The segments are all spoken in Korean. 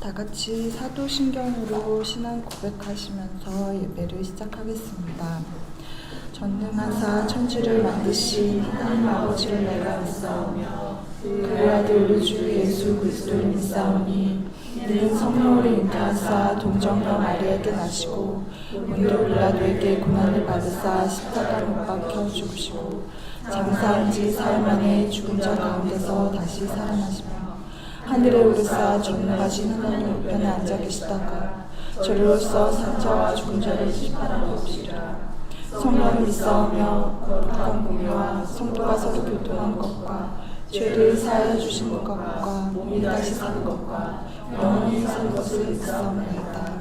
다 같이 사도신경으로 신앙 고백하시면서 예배를 시작하겠습니다. 전능하사 천지를 만드신 하나님 아버지를 내가 믿사오며 그의 아들 우리 주 예수 그리스도를 믿사오니 이는 성령으로 잉태하사 동정녀 마리아에게 나시고 본토 빌라도에게 고난을 받으사 십자가에 못 박혀 죽으시고 장사한 지 사흘 만에 죽은 자 가운데서 다시 살아나시며 하늘에 오르사 전능하신 하나님 우편에 앉아 계시다가 저리로서 산자와 죽은 자를 심판하러 오시리라. 성령을 믿사오며 거룩한 공유와 성도가 서로 교통한 것과 죄를 사하여 주신 것과 몸이 다시 사는 것과 영원히 사는 것을 믿사옵나이다.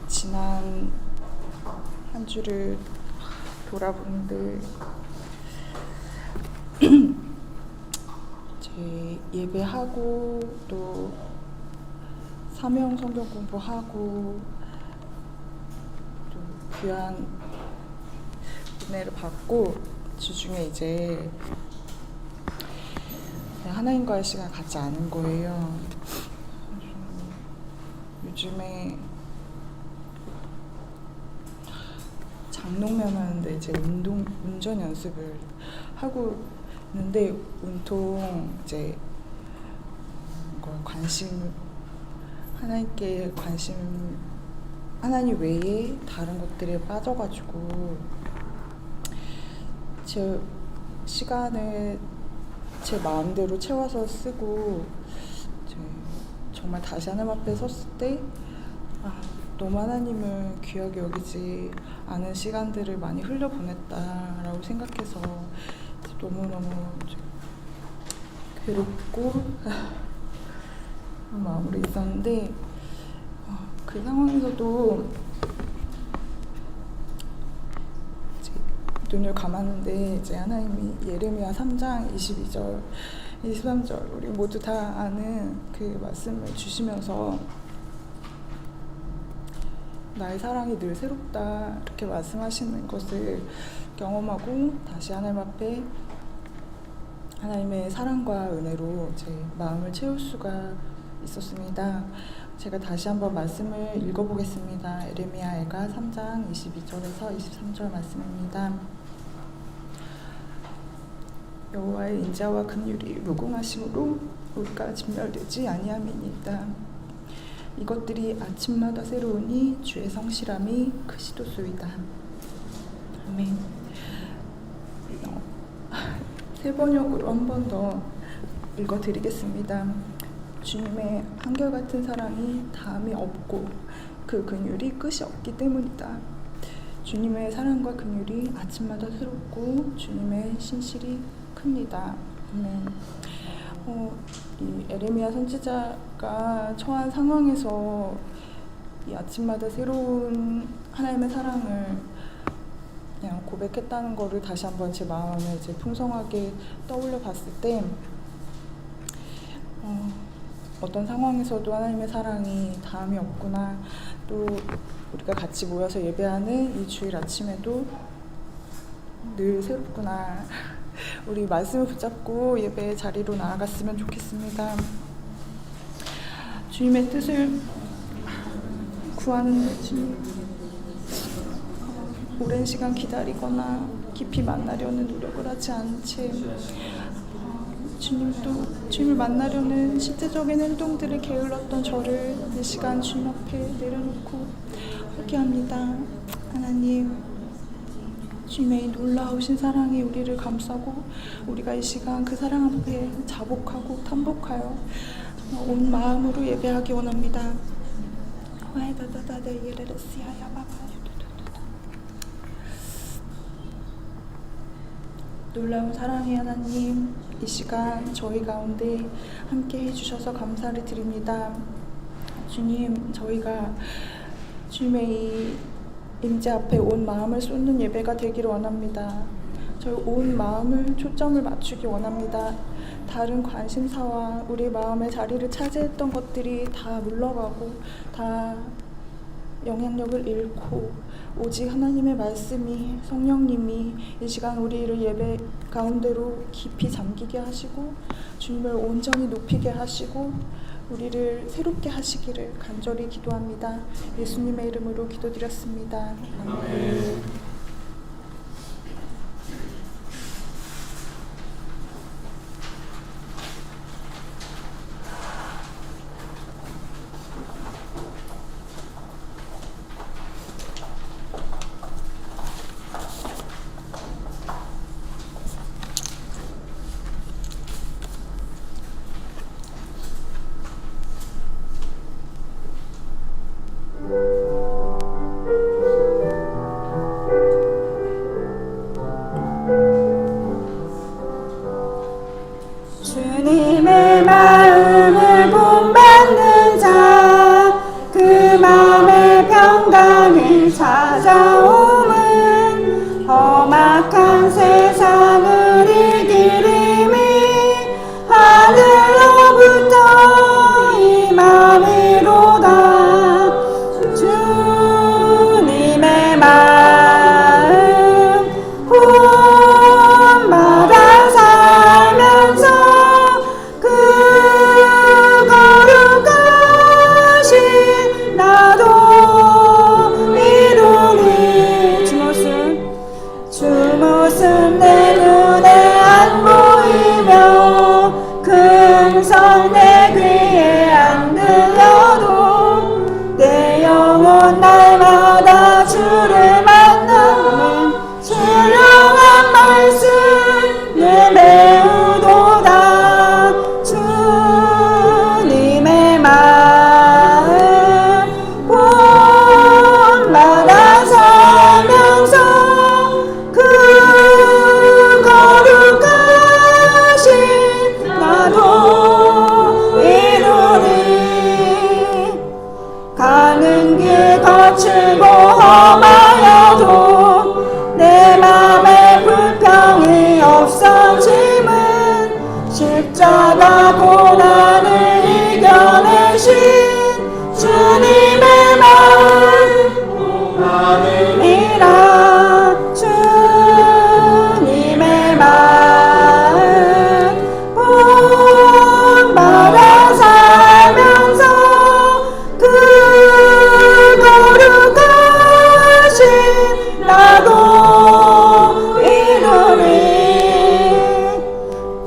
지난 한 주를 돌아보는데 제 예배하고 또 사명 성경 공부하고 또 귀한 은혜를 받고 주중에 이제 하나님과의 시간 갖지 않은 거예요. 요즘에 장롱면 하는데 이제 운전 연습을 하고 있는데 온통 이제 하나님께 관심, 하나님 외에 다른 것들에 빠져가지고 제 시간을 제 마음대로 채워서 쓰고 정말 다시 하나님 앞에 섰을 때 너무 하나님을 귀하게 여기지 않은 시간들을 많이 흘려보냈다라고 생각해서 너무너무 괴롭고 마음으로 있었는데 그 상황에서도 이제 눈을 감았는데 이제 하나님이 예레미야 3장 22절 23절 우리 모두 다 아는 그 말씀을 주시면서 나의 사랑이 늘 새롭다 이렇게 말씀하시는 것을 경험하고 다시 하나님 앞에 하나님의 사랑과 은혜로 제 마음을 채울 수가 있었습니다. 제가 다시 한번 말씀을 읽어보겠습니다. 예레미야가 3장 22절에서 23절 말씀입니다. 여호와의 인자와 긍휼이 무궁하심으로 우리가 진멸되지 아니함이니이다. 이것들이 아침마다 새로우니 주의 성실함이 크시도소이다. 아멘. 세 번역으로 한 번 더 읽어드리겠습니다. 주님의 한결같은 사랑이 다함이 없고 그 긍휼이 끝이 없기 때문이다. 주님의 사랑과 긍휼이 아침마다 새롭고 주님의 신실이 큽니다. 아멘. 이 에레미야 선지자가 처한 상황에서 이 아침마다 새로운 하나님의 사랑을 그냥 고백했다는 거를 다시 한번 제 마음에 이제 풍성하게 떠올려 봤을 때 어떤 상황에서도 하나님의 사랑이 다함이 없구나, 또 우리가 같이 모여서 예배하는 이 주일 아침에도 늘 새롭구나. 우리 말씀을 붙잡고 예배의 자리로 나아갔으면 좋겠습니다. 주님의 뜻을 구하는 주님, 오랜 시간 기다리거나 깊이 만나려는 노력을 하지 않은 채 주님을 만나려는 실제적인 행동들을 게을렀던 저를 이 시간 주님 앞에 내려놓고 회개합니다. 하나님, 주님의 놀라우신 사랑이 우리를 감싸고 우리가 이 시간 그 사랑 앞에 자복하고 탐복하여 온 마음으로 예배하기 원합니다. 놀라운 사랑의 하나님, 이 시간 저희 가운데 함께 해주셔서 감사를 드립니다. 주님, 저희가 주님의 이 임재 앞에 온 마음을 쏟는 예배가 되기를 원합니다. 저희 온 마음을 초점을 맞추기 원합니다. 다른 관심사와 우리 마음의 자리를 차지했던 것들이 다 물러가고 다 영향력을 잃고 오직 하나님의 말씀이, 성령님이 이 시간 우리를 예배 가운데로 깊이 잠기게 하시고 주님을 온전히 높이게 하시고 우리를 새롭게 하시기를 간절히 기도합니다. 예수님의 이름으로 기도드렸습니다. 아멘. 주님의 마음을 본받는 자, 그 마음의 평강을 찾아오면 험악한 세상을 이기림이 하늘로부터 임함이로다. 주님의 마음 본받아 살면서 그 거룩하신 나도 이루니. 주모습 내 눈에 안 보이며 금성 내 귀에 안 들려도 내 영혼 날마다 주를 만나는 신령한 말씀을 배우도다. 주님의 마음 본받아 살면서 그 거룩하신 나도 이루리. 가는 길 거칠고 험하여도 내 맘에 불평이 없어짐은 십자가 고난을 이겨내신 주님의 마음이라. 주님의 마음 본받아 살면서 그 거룩하신 나도 이루리.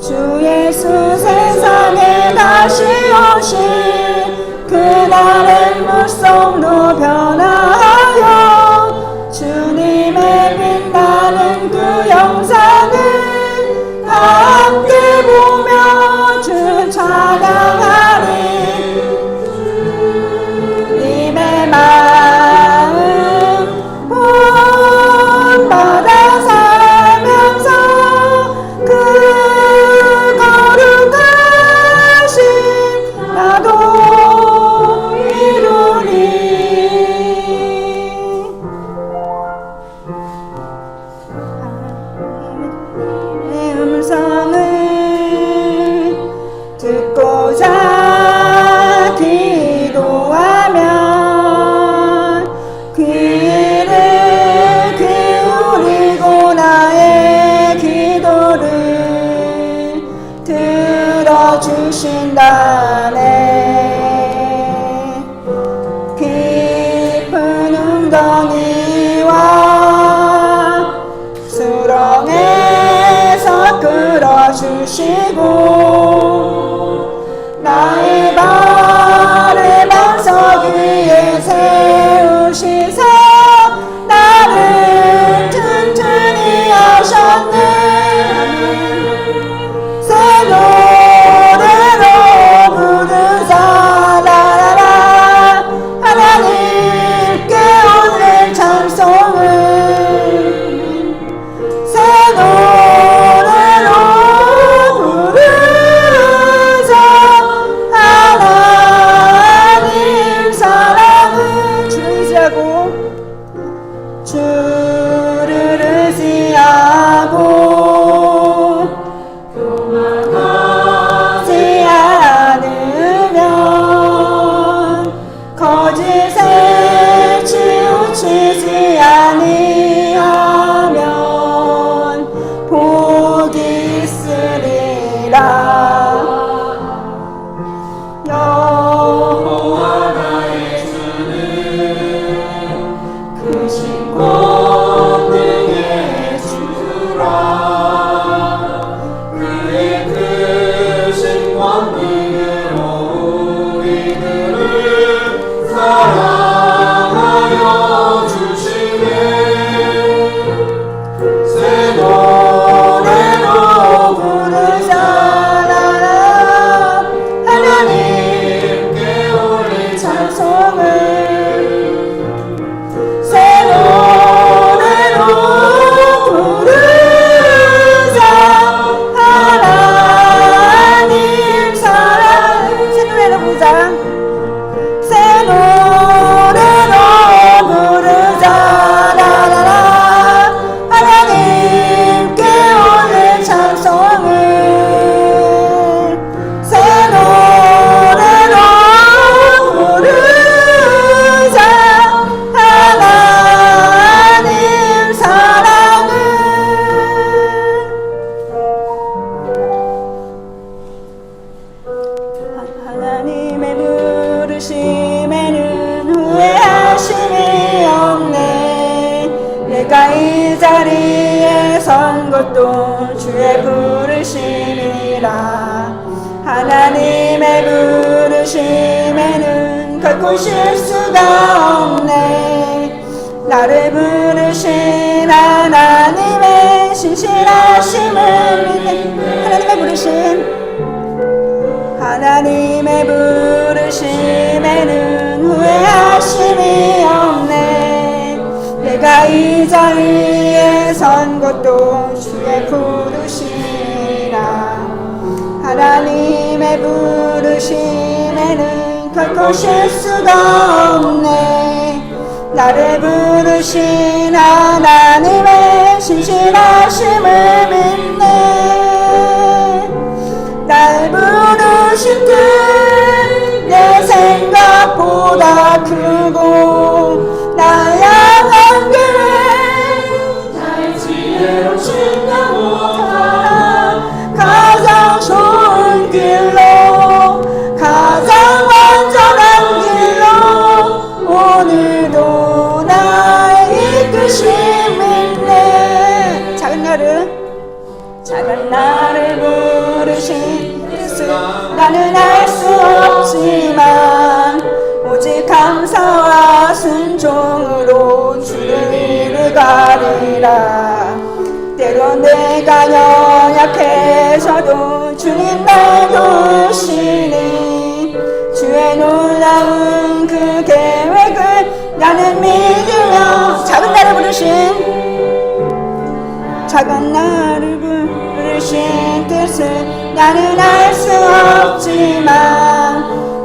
주 예수 세상에 다시 오실 그날의 물성도 변화하여 주님의 빛나는 그 영상을 함께 보며 주 찬양하리. 주님의 마음 본받아 살면서 그 거룩하신 나도 이루리. 하나님의 음성을 듣고자 기도하면 귀를 기울이고 나의 기도를 들어주신다네. 깊은 웅덩이와 수렁에서 끌어주시고 나의 발을 반석 위에 세우시사 나를 튼튼히 하셨네. 새 노래로 부르사 라라라. 하나님께 오늘 찬송을 새 노래로 부르자. 하나님 사랑을 주의하고 주를 의지하고 교만하지 않으면 거짓에 내가 이 자리에 선 것도 주의 부르심이라. 하나님의 부르심에는 결코 실수가 없네. 나를 부르신 하나님의 신실하심을 믿네. 하나님의 부르심, 하나님의 부르심에는 후회하심이 없네. 내가 이 자리에 선 것도 주의 부르심이라. 하나님의 부르심에는 결코 실수가 없네. 나를 부르신 하나님의 신실하심을 믿네. 날 부르신 뜻 내 생각보다 크고 날 향한 길 나의 지혜로 측량 못하나 가장 좋은 길로 가장 완전한 길로 오늘도 날 이끄심 있네. 작은 나를 부르신 뜻을 나는 알 수 없지만 오직 감사와 순종으로 주를 이루가리라. 때론 내가 연약해져도 주님 날 도우시니 주의 놀라운 그 계획을 나는 믿으며 작은 나를 부르신 뜻을 나는 알 수 없지만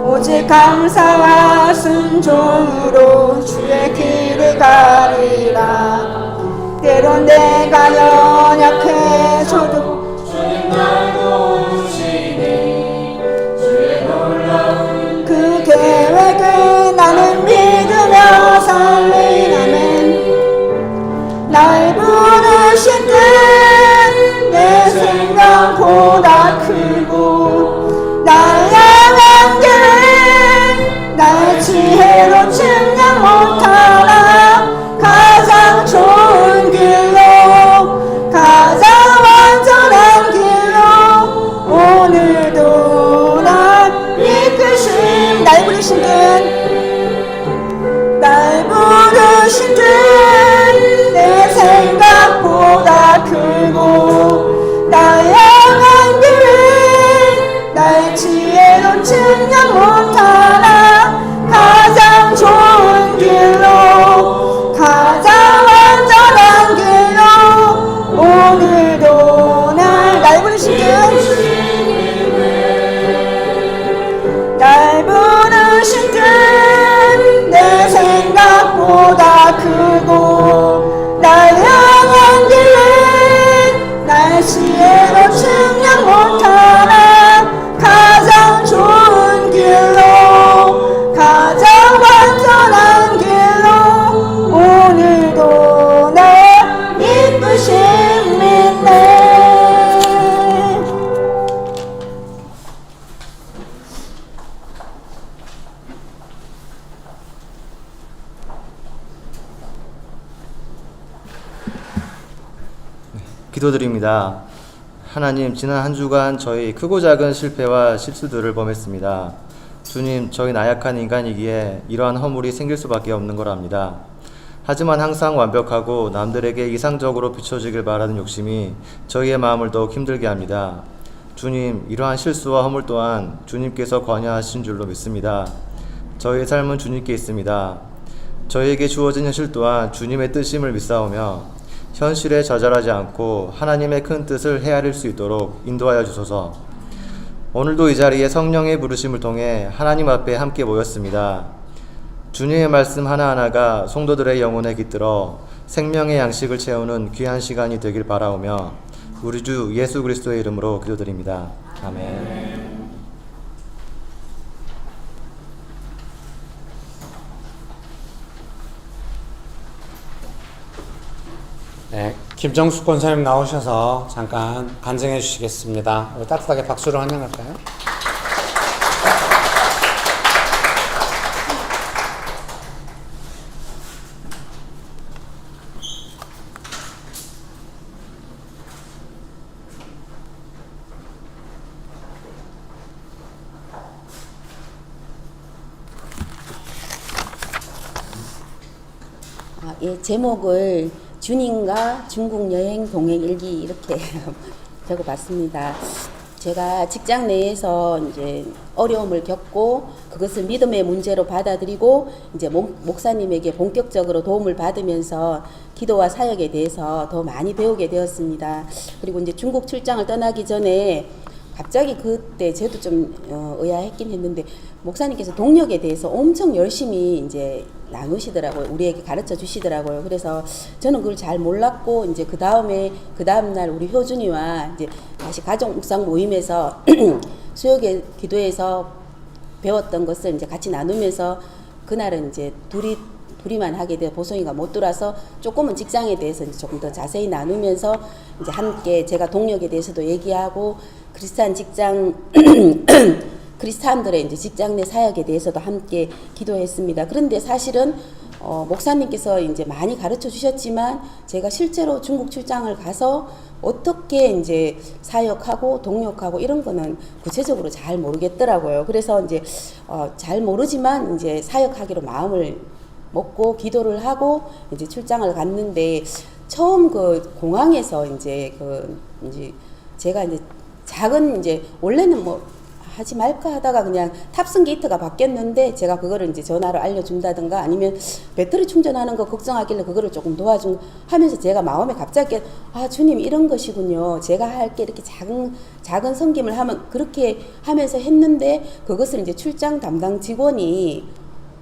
오직 감사와 순종으로 주의 길을 가리라. 때론 내가 연약해져도 주님 날 도우시니 주의 놀라운 그 계획을 나는 믿으며 살리라면 날 부르신 뜻 내 생각보다 크고 날 향한 길 나의 지혜로 측량 못하나 가장 좋은 길로 가장 완전한 길로 오늘도 날 이끄심. 날 부르신 뜻 내 생각보다 크고 날 향한 길 나의 지혜로 측량 못하나 가장 좋은 길로 가장 완전한 길로 오늘도 날 부르신 뜻 내 생각보다 크고 날 향한 길 나의 지혜로 측량 못하나 가장 좋은 길로 가장 완전한 길로 오늘도 날 이끄심 믿네. 기도드립니다. 하나님, 지난 한 주간 저희 크고 작은 실패와 실수들을 범했습니다. 주님, 저희 나약한 인간이기에 이러한 허물이 생길 수밖에 없는 걸 압니다. 하지만 항상 완벽하고 남들에게 이상적으로 비춰지길 바라는 욕심이 저희의 마음을 더욱 힘들게 합니다. 주님, 이러한 실수와 허물 또한 주님께서 관여하신 줄로 믿습니다. 저희의 삶은 주님께 있습니다. 저희에게 주어진 현실 또한 주님의 뜻임을 믿사오며 현실에 좌절하지 않고 하나님의 큰 뜻을 헤아릴 수 있도록 인도하여 주소서. 오늘도 이 자리에 성령의 부르심을 통해 하나님 앞에 함께 모였습니다. 주님의 말씀 하나하나가 성도들의 영혼에 깃들어 생명의 양식을 채우는 귀한 시간이 되길 바라오며 우리 주 예수 그리스도의 이름으로 기도드립니다. 아멘. 네, 김정숙 권사님 나오셔서 잠깐 간증해 주시겠습니다. 우리 따뜻하게 박수로 환영할까요? 예, 제목을 주님과 중국 여행 동행 일기 이렇게 적어봤습니다. 제가 직장 내에서 이제 어려움을 겪고 그것을 믿음의 문제로 받아들이고 이제 목사님에게 본격적으로 도움을 받으면서 기도와 사역에 대해서 더 많이 배우게 되었습니다. 그리고 이제 중국 출장을 떠나기 전에 갑자기 그때 저도 좀 의아했긴 했는데 목사님께서 동력에 대해서 엄청 열심히 이제 나누시더라고요. 우리에게 가르쳐 주시더라고요. 그래서 저는 그걸 잘 몰랐고 이제 그 다음날 우리 효준이와 이제 다시 가족 묵상 모임에서 수요일 기도에서 배웠던 것을 이제 같이 나누면서 그날은 이제 둘이만 하게 되어 보송이가 못 들어와서 조금은 직장에 대해서 이제 조금 더 자세히 나누면서 이제 함께 제가 동력에 대해서도 얘기하고 크리스찬 직장 크리스찬들의 이제 직장 내 사역에 대해서도 함께 기도했습니다. 그런데 사실은 목사님께서 이제 많이 가르쳐 주셨지만 제가 실제로 중국 출장을 가서 어떻게 이제 사역하고 동역하고 이런 거는 구체적으로 잘 모르겠더라고요. 그래서 이제 잘 모르지만 이제 사역하기로 마음을 먹고 기도를 하고 이제 출장을 갔는데 처음 그 공항에서 이제 이제 제가 이제 작은 이제 원래는 뭐 하지 말까 하다가 그냥 탑승 게이트가 바뀌었는데 제가 그거를 이제 전화로 알려준다든가 아니면 배터리 충전하는 거 걱정하길래 그거를 조금 도와준 하면서 제가 마음에 갑자기 주님 이런 것이군요. 제가 할 게 이렇게 작은 섬김을 하면 그렇게 하면서 했는데 그것을 이제 출장 담당 직원이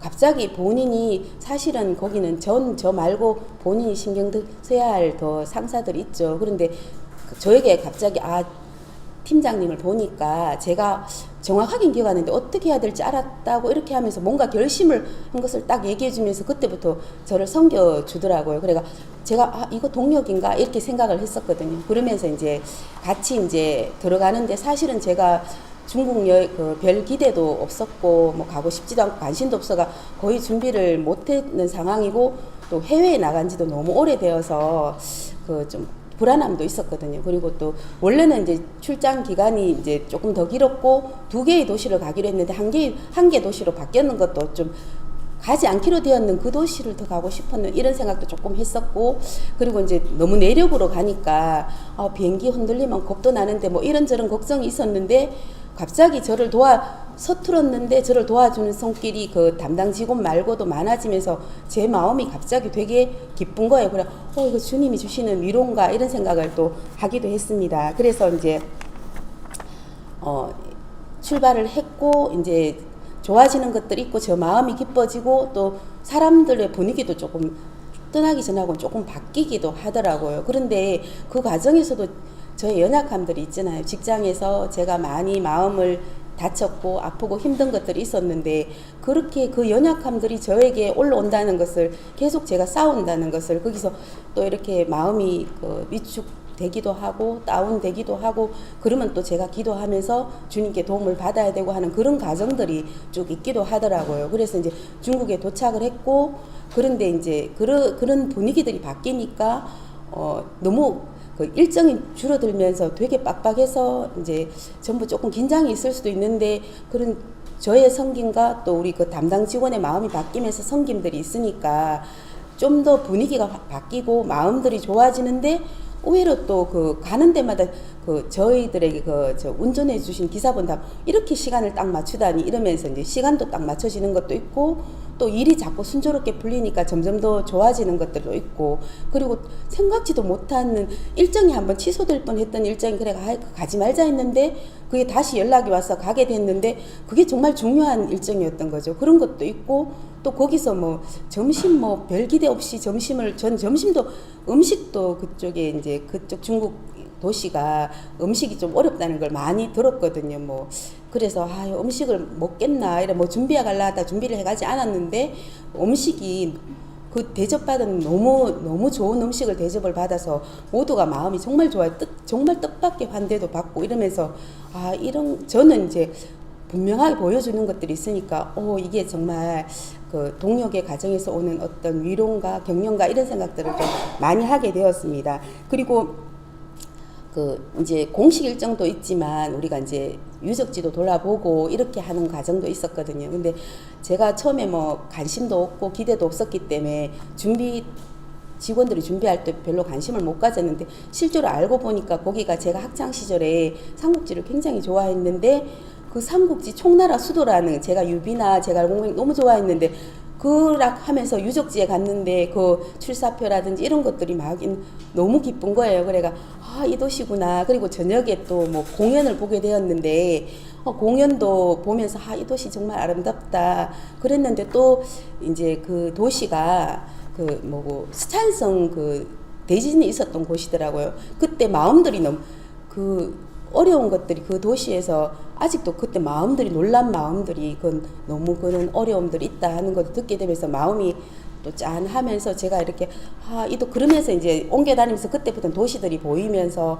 갑자기 본인이 사실은 거기는 저 말고 본인이 신경 써야 할 더 상사들이 있죠. 그런데 저에게 갑자기 팀장님을 보니까 제가 정확하게 기억하는데 어떻게 해야 될지 알았다고 이렇게 하면서 뭔가 결심을 한 것을 딱 얘기해 주면서 그때부터 저를 섬겨주더라고요. 그래가 제가 이거 동력인가 이렇게 생각을 했었거든요. 그러면서 이제 같이 이제 들어가는데 사실은 제가 중국 별 기대도 없었고 뭐 가고 싶지도 않고 관심도 없어가 거의 준비를 못했는 상황이고 또 해외에 나간 지도 너무 오래되어서 좀 불안함도 있었거든요. 그리고 또 원래는 이제 출장 기간이 이제 조금 더 길었고 2개의 도시를 가기로 했는데 한 개 도시로 바뀌었는 것도 좀 가지 않기로 되었는 그 도시를 더 가고 싶었는 이런 생각도 조금 했었고 그리고 이제 너무 내륙으로 가니까 비행기 흔들리면 겁도 나는데 뭐 이런저런 걱정이 있었는데 갑자기 서툴었는데 저를 도와주는 손길이 그 담당 직원 말고도 많아지면서 제 마음이 갑자기 되게 기쁜 거예요. 그래, 이거 주님이 주시는 위로인가 이런 생각을 또 하기도 했습니다. 그래서 이제 출발을 했고 이제 좋아지는 것들이 있고 저 마음이 기뻐지고 또 사람들의 분위기도 조금 떠나기 전하고는 조금 바뀌기도 하더라고요. 그런데 그 과정에서도 저의 연약함들이 있잖아요. 직장에서 제가 많이 마음을 다쳤고 아프고 힘든 것들이 있었는데 그렇게 그 연약함들이 저에게 올라온다는 것을 계속 제가 싸운다는 것을 거기서 또 이렇게 마음이 위축되기도 하고 다운되기도 하고 그러면 또 제가 기도하면서 주님께 도움을 받아야 되고 하는 그런 과정들이 쭉 있기도 하더라고요. 그래서 이제 중국에 도착을 했고 그런데 이제 그런 분위기들이 바뀌니까 너무 일정이 줄어들면서 되게 빡빡해서 이제 전부 조금 긴장이 있을 수도 있는데 그런 저의 섬김과 또 우리 그 담당 직원의 마음이 바뀌면서 섬김들이 있으니까 좀 더 분위기가 바뀌고 마음들이 좋아지는데 오히려 또 가는 데마다 저희들에게 운전해 주신 기사분들 이렇게 시간을 딱 맞추다니 이러면서 이제 시간도 딱 맞춰지는 것도 있고 또 일이 자꾸 순조롭게 풀리니까 점점 더 좋아지는 것들도 있고 그리고 생각지도 못하는 일정이 한번 취소될 뻔했던 일정이 그래 가지 말자 했는데 그게 다시 연락이 와서 가게 됐는데 그게 정말 중요한 일정이었던 거죠. 그런 것도 있고 또 거기서 점심 별 기대 없이 전 점심도 음식도 그쪽에 이제 그쪽 중국 도시가 음식이 좀 어렵다는 걸 많이 들었거든요. 그래서 음식을 먹겠나 이래 준비해 갈라 하다 준비를 해가지 않았는데 음식이 그 대접받은 너무 좋은 음식을 대접을 받아서 모두가 마음이 정말 좋아요. 정말 뜻밖의 환대도 받고 이러면서 저는 이제 분명하게 보여주는 것들이 있으니까 이게 정말 그 동역의 과정에서 오는 어떤 위로인가 격려인가 이런 생각들을 좀 많이 하게 되었습니다. 그리고 그 이제 공식 일정도 있지만 우리가 이제 유적지도 돌아보고 이렇게 하는 과정도 있었거든요. 근데 제가 처음에 뭐 관심도 없고 기대도 없었기 때문에 직원들이 준비할 때 별로 관심을 못 가졌는데 실제로 알고 보니까 거기가 제가 학창 시절에 삼국지를 굉장히 좋아했는데 그 삼국지 총나라 수도라는 제가 유비나 제갈공명 너무 좋아했는데 하면서 유적지에 갔는데 그 출사표라든지 이런 것들이 막 너무 기쁜 거예요. 그래가 이 도시구나. 그리고 저녁에 또 뭐 공연을 보게 되었는데 공연도 보면서 이 도시 정말 아름답다. 그랬는데 또 이제 그 도시가 그 뭐고 스촨성 그 대지진이 있었던 곳이더라고요. 그때 마음들이 너무 그 어려운 것들이 그 도시에서 아직도 그때 놀란 마음들이 너무 그런 어려움들이 있다 하는 것을 듣게 되면서 마음이 또 짠하면서 제가 이렇게 그러면서 이제 옮겨 다니면서 그때부터 도시들이 보이면서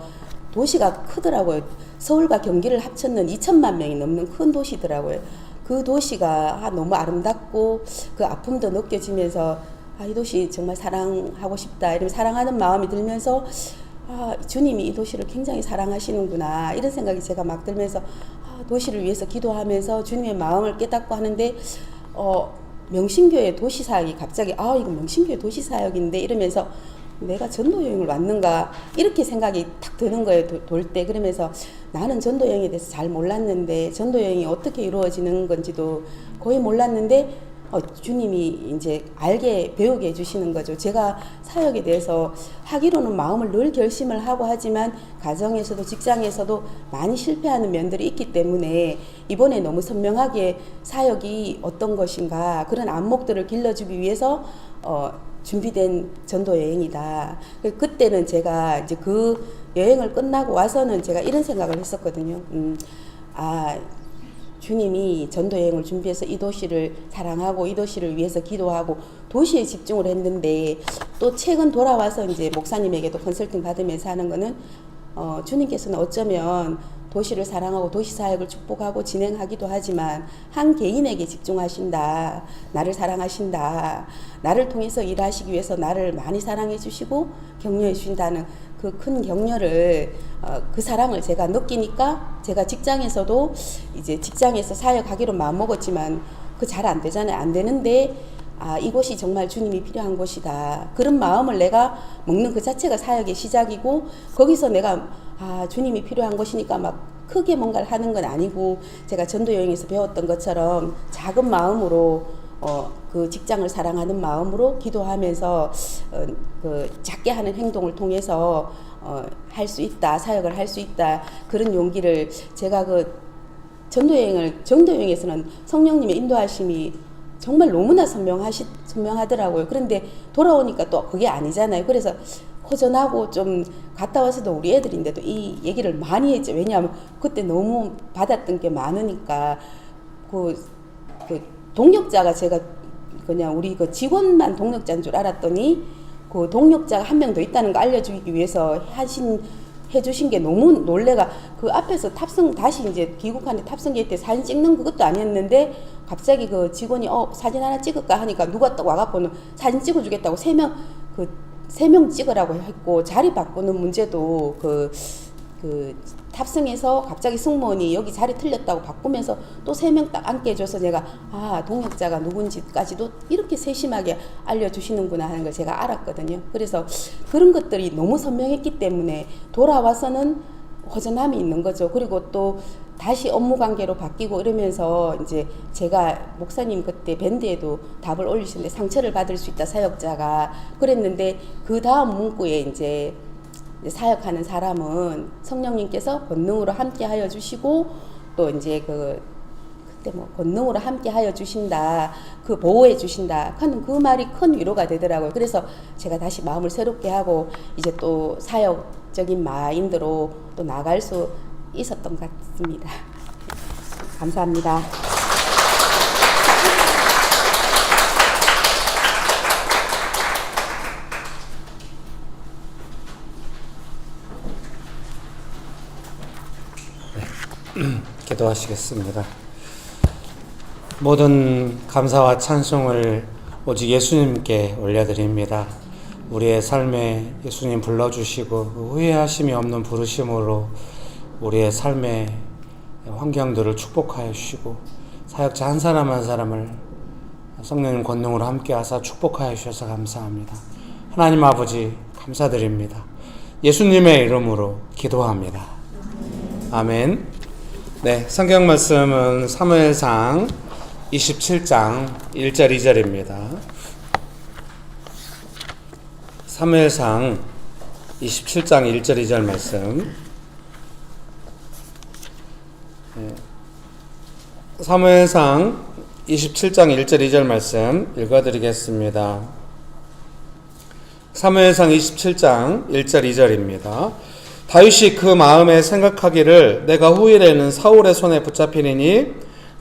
도시가 크더라고요. 서울과 경기를 합쳤는 2천만 명이 넘는 큰 도시더라고요. 그 도시가 너무 아름답고 그 아픔도 느껴지면서 이 도시 정말 사랑하고 싶다 이러면 사랑하는 마음이 들면서 주님이 이 도시를 굉장히 사랑하시는구나 이런 생각이 제가 막 들면서 도시를 위해서 기도하면서 주님의 마음을 깨닫고 하는데 명신교회 도시사역이 갑자기 이거 명신교회 도시사역인데 이러면서 내가 전도여행을 왔는가 이렇게 생각이 탁 드는 거예요. 돌 때. 그러면서 나는 전도여행에 대해서 잘 몰랐는데 전도여행이 어떻게 이루어지는 건지도 거의 몰랐는데 주님이 이제 배우게 해주시는 거죠. 제가 사역에 대해서 하기로는 마음을 늘 결심을 하고 하지만 가정에서도 직장에서도 많이 실패하는 면들이 있기 때문에 이번에 너무 선명하게 사역이 어떤 것인가 그런 안목들을 길러주기 위해서 준비된 전도 여행이다. 그때는 제가 이제 그 여행을 끝나고 와서는 제가 이런 생각을 했었거든요. 주님이 전도 여행을 준비해서 이 도시를 사랑하고 이 도시를 위해서 기도하고 도시에 집중을 했는데 또 최근 돌아와서 이제 목사님에게도 컨설팅 받으면서 하는 거는 주님께서는 어쩌면 도시를 사랑하고 도시 사역을 축복하고 진행하기도 하지만 한 개인에게 집중하신다. 나를 사랑하신다. 나를 통해서 일하시기 위해서 나를 많이 사랑해 주시고 격려해 주신다는 그 큰 격려를 그 사랑을 제가 느끼니까 제가 직장에서도 이제 직장에서 사역하기로 마음먹었지만 그 잘 안 되잖아요. 안 되는데 이곳이 정말 주님이 필요한 곳이다. 그런 마음을 내가 먹는 그 자체가 사역의 시작이고 거기서 내가 주님이 필요한 곳이니까 막 크게 뭔가를 하는 건 아니고 제가 전도 여행에서 배웠던 것처럼 작은 마음으로 그 직장을 사랑하는 마음으로 기도하면서 그 작게 하는 행동을 통해서 할 수 있다, 사역을 할 수 있다 그런 용기를 제가 그 전도 여행에서는 성령님의 인도하심이 정말 너무나 선명하더라고요. 그런데 돌아오니까 또 그게 아니잖아요. 그래서 허전하고 좀 갔다 와서도 우리 애들인데도 이 얘기를 많이 했죠. 왜냐하면 그때 너무 받았던 게 많으니까 그 동력자가 제가 그냥 우리 그 직원만 동력자인 줄 알았더니 그 동력자가 한 명 더 있다는 거 알려주기 위해서 해주신 게 너무 놀래가 그 앞에서 다시 이제 귀국하는데 탑승 게이트에 사진 찍는 그것도 아니었는데 갑자기 그 직원이 사진 하나 찍을까 하니까 누가 딱 와갖고는 사진 찍어주겠다고 세 명 찍으라고 했고 자리 바꾸는 문제도 그 탑승해서 갑자기 승무원이 여기 자리 틀렸다고 바꾸면서 또 3명 딱 앉게 해줘서 제가 동역자가 누군지까지도 이렇게 세심하게 알려주시는구나 하는 걸 제가 알았거든요. 그래서 그런 것들이 너무 선명했기 때문에 돌아와서는 허전함이 있는 거죠. 그리고 또 다시 업무 관계로 바뀌고 이러면서 이제 제가 목사님 그때 밴드에도 답을 올리시는데 상처를 받을 수 있다 사역자가 그랬는데 그 다음 문구에 이제 사역하는 사람은 성령님께서 권능으로 함께 하여 주시고 또 이제 그때 뭐 권능으로 함께 하여 주신다. 그 보호해 주신다. 하는 그 말이 큰 위로가 되더라고요. 그래서 제가 다시 마음을 새롭게 하고 이제 또 사역적인 마인드로 또 나갈 수 있었던 것 같습니다. 감사합니다. 기도하시겠습니다. 모든 감사와 찬송을 오직 예수님께 올려드립니다. 우리의 삶에 예수님 불러주시고 그 후회하심이 없는 부르심으로 우리의 삶의 환경들을 축복하여 주시고 사역자 한 사람 한 사람을 성령님 권능으로 함께 하사 축복하여 주셔서 감사합니다. 하나님 아버지 감사드립니다. 예수님의 이름으로 기도합니다. 아멘. 네, 성경 말씀은 사무엘상 27장 1절 2절입니다. 사무엘상 27장 1절 2절 말씀. 사무엘상 27장 1절 2절 말씀 읽어드리겠습니다. 사무엘상 27장 1절 2절입니다. 다윗이 그 마음에 생각하기를 내가 후일에는 사울의 손에 붙잡히리니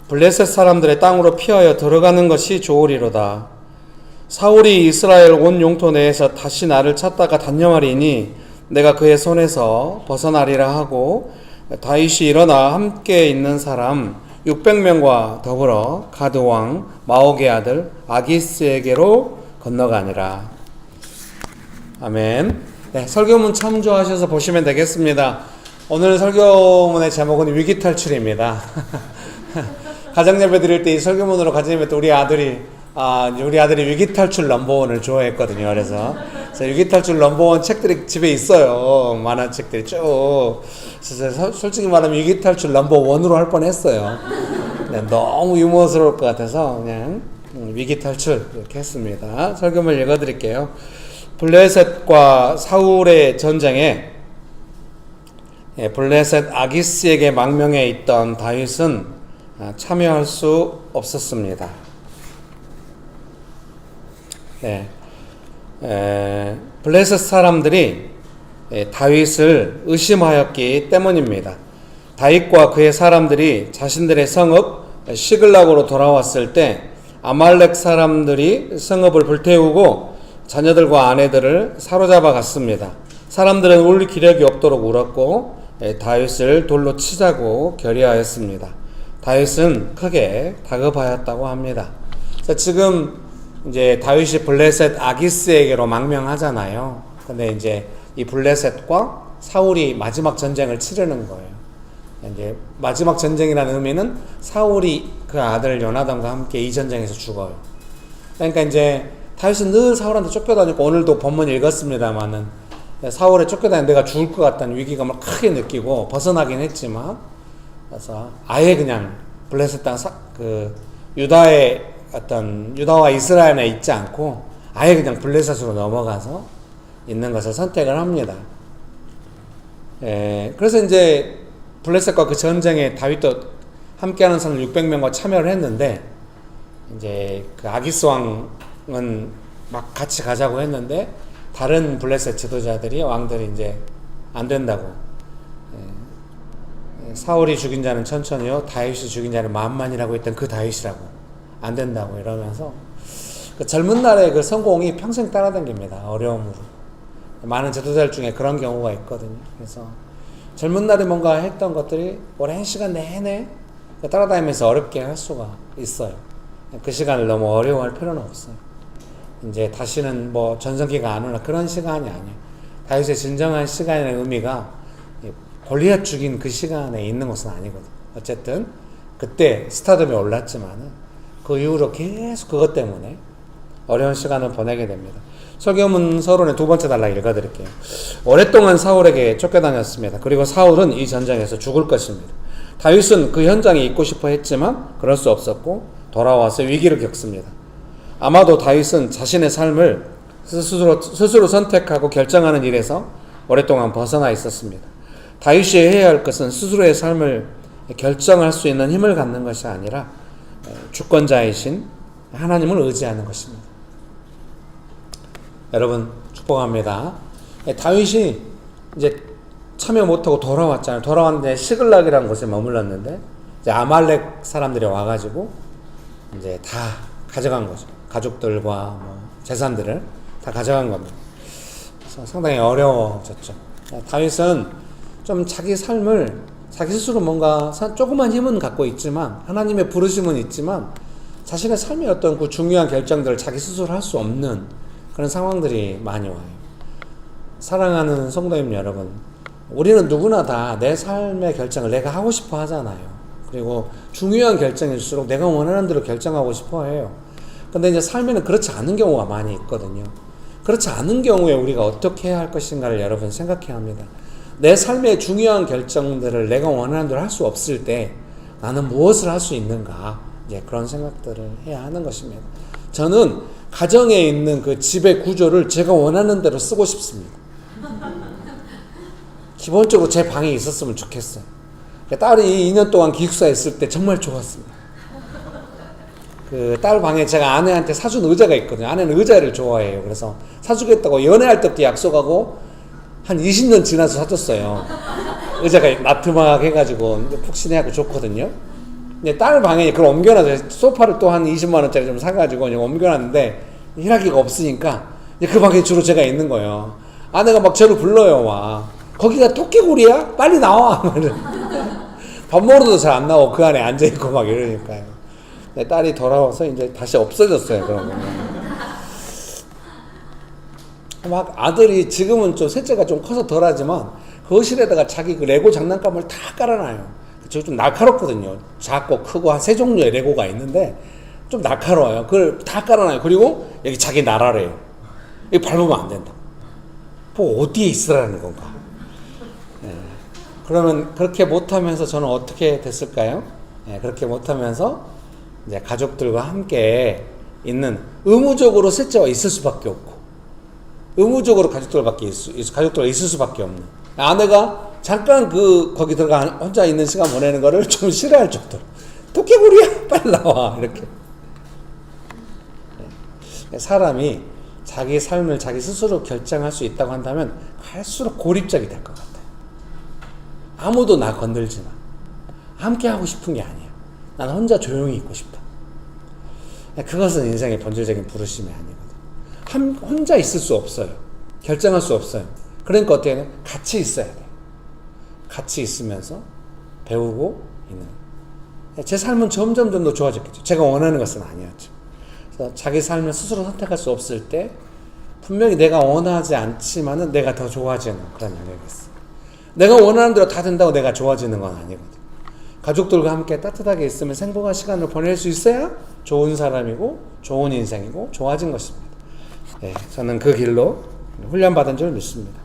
블레셋 사람들의 땅으로 피하여 들어가는 것이 좋으리로다. 사울이 이스라엘 온 영토 내에서 다시 나를 찾다가 단념하리니 내가 그의 손에서 벗어나리라 하고 다윗이 일어나 함께 있는 사람 600명과 더불어 가드 왕 마옥의 아들 아기스에게로 건너가니라. 아멘. 네, 설교문 참조하셔서 보시면 되겠습니다. 오늘 설교문의 제목은 위기탈출입니다. 가정예배 드릴 때 이 설교문으로 가정예배 때 우리 아들이 위기탈출 넘버원을 좋아했거든요. 그래서 위기탈출 넘버원 책들이 집에 있어요. 만화책들이 쭉. 그래서 솔직히 말하면 위기탈출 넘버원으로 할 뻔했어요. 네, 너무 유머스러울 것 같아서 그냥 위기탈출 이렇게 했습니다. 설교문 읽어드릴게요. 블레셋과 사울의 전쟁에 블레셋 아기스에게 망명해 있던 다윗은 참여할 수 없었습니다. 네. 블레셋 사람들이 다윗을 의심하였기 때문입니다. 다윗과 그의 사람들이 자신들의 성읍 시글락으로 돌아왔을 때 아말렉 사람들이 성읍을 불태우고 자녀들과 아내들을 사로잡아 갔습니다. 사람들은 울 기력이 없도록 울었고 다윗을 돌로 치자고 결의하였습니다. 다윗은 크게 다급하였다고 합니다. 자, 지금 이제 다윗이 블레셋 아기스에게로 망명하잖아요. 근데 이제 이 블레셋과 사울이 마지막 전쟁을 치르는 거예요. 이제 마지막 전쟁이라는 의미는 사울이 그 아들 요나단과 함께 이 전쟁에서 죽어요. 그러니까 이제 다윗은 늘 사울한테 쫓겨다니고 오늘도 본문 읽었습니다만은 사울에 쫓겨다니는 내가 죽을 것 같다는 위기감을 크게 느끼고 벗어나긴 했지만 그래서 아예 그냥 블레셋 땅 유다와 이스라엘에 있지 않고 아예 그냥 블레셋으로 넘어가서 있는 것을 선택을 합니다. 그래서 이제 블레셋과 그 전쟁에 다윗도 함께하는 사람 600명과 참여를 했는데 이제 그 아기스 왕은 막 같이 가자고 했는데 다른 블레셋 지도자들이 왕들이 이제 안 된다고 사울이 죽인 자는 천천히요 다윗이 죽인 자는 만만이라고 했던 그 다윗이라고 안 된다고 이러면서 그 젊은 날의 그 성공이 평생 따라다닙니다. 어려움으로 많은 지도자들 중에 그런 경우가 있거든요. 그래서 젊은 날에 뭔가 했던 것들이 오랜 시간 내내 따라다니면서 어렵게 할 수가 있어요. 그 시간을 너무 어려워할 필요는 없어요. 이제 다시는 뭐 전성기가 안 오나 그런 시간이 아니에요. 다윗의 진정한 시간의 의미가 골리앗 죽인 그 시간에 있는 것은 아니거든. 어쨌든 그때 스타덤에 올랐지만은 그 이후로 계속 그것 때문에 어려운 시간을 보내게 됩니다. 설교문 서론의 두 번째 단락 읽어드릴게요. 오랫동안 사울에게 쫓겨다녔습니다. 그리고 사울은 이 전쟁에서 죽을 것입니다. 다윗은 그 현장에 있고 싶어 했지만 그럴 수 없었고 돌아와서 위기를 겪습니다. 아마도 다윗은 자신의 삶을 스스로 선택하고 결정하는 일에서 오랫동안 벗어나 있었습니다. 다윗이 해야 할 것은 스스로의 삶을 결정할 수 있는 힘을 갖는 것이 아니라 주권자이신 하나님을 의지하는 것입니다. 여러분 축복합니다. 다윗이 이제 참여 못하고 돌아왔잖아요. 돌아왔는데 시글락이라는 곳에 머물렀는데 이제 아말렉 사람들이 와가지고 이제 다 가져간 거죠. 가족들과 뭐 재산들을 다 가져간 겁니다. 그래서 상당히 어려워졌죠. 다윗은 좀 자기 삶을 자기 스스로 뭔가 조그만 힘은 갖고 있지만 하나님의 부르심은 있지만 자신의 삶의 어떤 그 중요한 결정들을 자기 스스로 할 수 없는 그런 상황들이 많이 와요. 사랑하는 성도님 여러분, 우리는 누구나 다 내 삶의 결정을 내가 하고 싶어 하잖아요. 그리고 중요한 결정일수록 내가 원하는 대로 결정하고 싶어 해요. 근데 이제 삶에는 그렇지 않은 경우가 많이 있거든요. 그렇지 않은 경우에 우리가 어떻게 해야 할 것인가를 여러분 생각해야 합니다. 내 삶의 중요한 결정들을 내가 원하는 대로 할 수 없을 때 나는 무엇을 할 수 있는가, 이제 그런 생각들을 해야 하는 것입니다. 저는 가정에 있는 그 집의 구조를 제가 원하는 대로 쓰고 싶습니다. 기본적으로 제 방에 있었으면 좋겠어요. 딸이 2년 동안 기숙사에 있을 때 정말 좋았습니다. 그 딸 방에 제가 아내한테 사준 의자가 있거든요. 아내는 의자를 좋아해요. 그래서 사주겠다고 연애할 때부터 약속하고 한 20년 지나서 사줬어요. 의자가 나트막 해가지고 푹신해하고 좋거든요. 근데 딸 방에 그걸 옮겨놔서 소파를 또 한 20만 원짜리 좀 사가지고 옮겨놨는데 일하기가 없으니까 그 방에 주로 제가 있는 거예요. 아내가 막 저를 불러요. 막 거기가 토끼굴이야? 빨리 나와. 밥 먹으러도 잘 안 나오고 그 안에 앉아있고 막 이러니까요. 딸이 돌아와서 이제 다시 없어졌어요. 그런 거. 막 아들이 지금은 좀 셋째가 좀 커서 덜하지만 거실에다가 자기 그 레고 장난감을 다 깔아놔요. 저 좀 날카롭거든요. 작고 크고 한 3종류의 레고가 있는데 좀 날카로워요. 그걸 다 깔아놔요. 그리고 여기 자기 나라래요. 여기 밟으면 안 된다. 뭐 어디에 있으라는 건가? 네. 그러면 그렇게 못하면서 저는 어떻게 됐을까요? 네, 그렇게 못하면서 이제 가족들과 함께 있는, 의무적으로 셋째와 있을 수밖에 없고, 의무적으로 가족들과 있을 수밖에 없는, 아내가 잠깐 거기 들어가 혼자 있는 시간 보내는 거를 좀 싫어할 정도로, 토끼굴이야 빨리 나와, 이렇게. 사람이 자기 삶을 자기 스스로 결정할 수 있다고 한다면 갈수록 고립적이 될 것 같아요. 아무도 나 건들지 마. 함께 하고 싶은 게 아니야. 난 혼자 조용히 있고 싶다. 그것은 인생의 본질적인 부르심이 아니거든. 혼자 있을 수 없어요. 결정할 수 없어요. 그러니까 어떻게 해야 돼? 같이 있어야 돼. 같이 있으면서 배우고 있는. 제 삶은 점점 더 좋아졌겠죠. 제가 원하는 것은 아니었죠. 그래서 자기 삶을 스스로 선택할 수 없을 때 분명히 내가 원하지 않지만은 내가 더 좋아지는 그런 영역이었어요. 내가 원하는 대로 다 된다고 내가 좋아지는 건 아니거든. 가족들과 함께 따뜻하게 있으면 행복한 시간을 보낼 수 있어야 좋은 사람이고 좋은 인생이고 좋아진 것입니다. 네, 저는 그 길로 훈련받은 줄 믿습니다.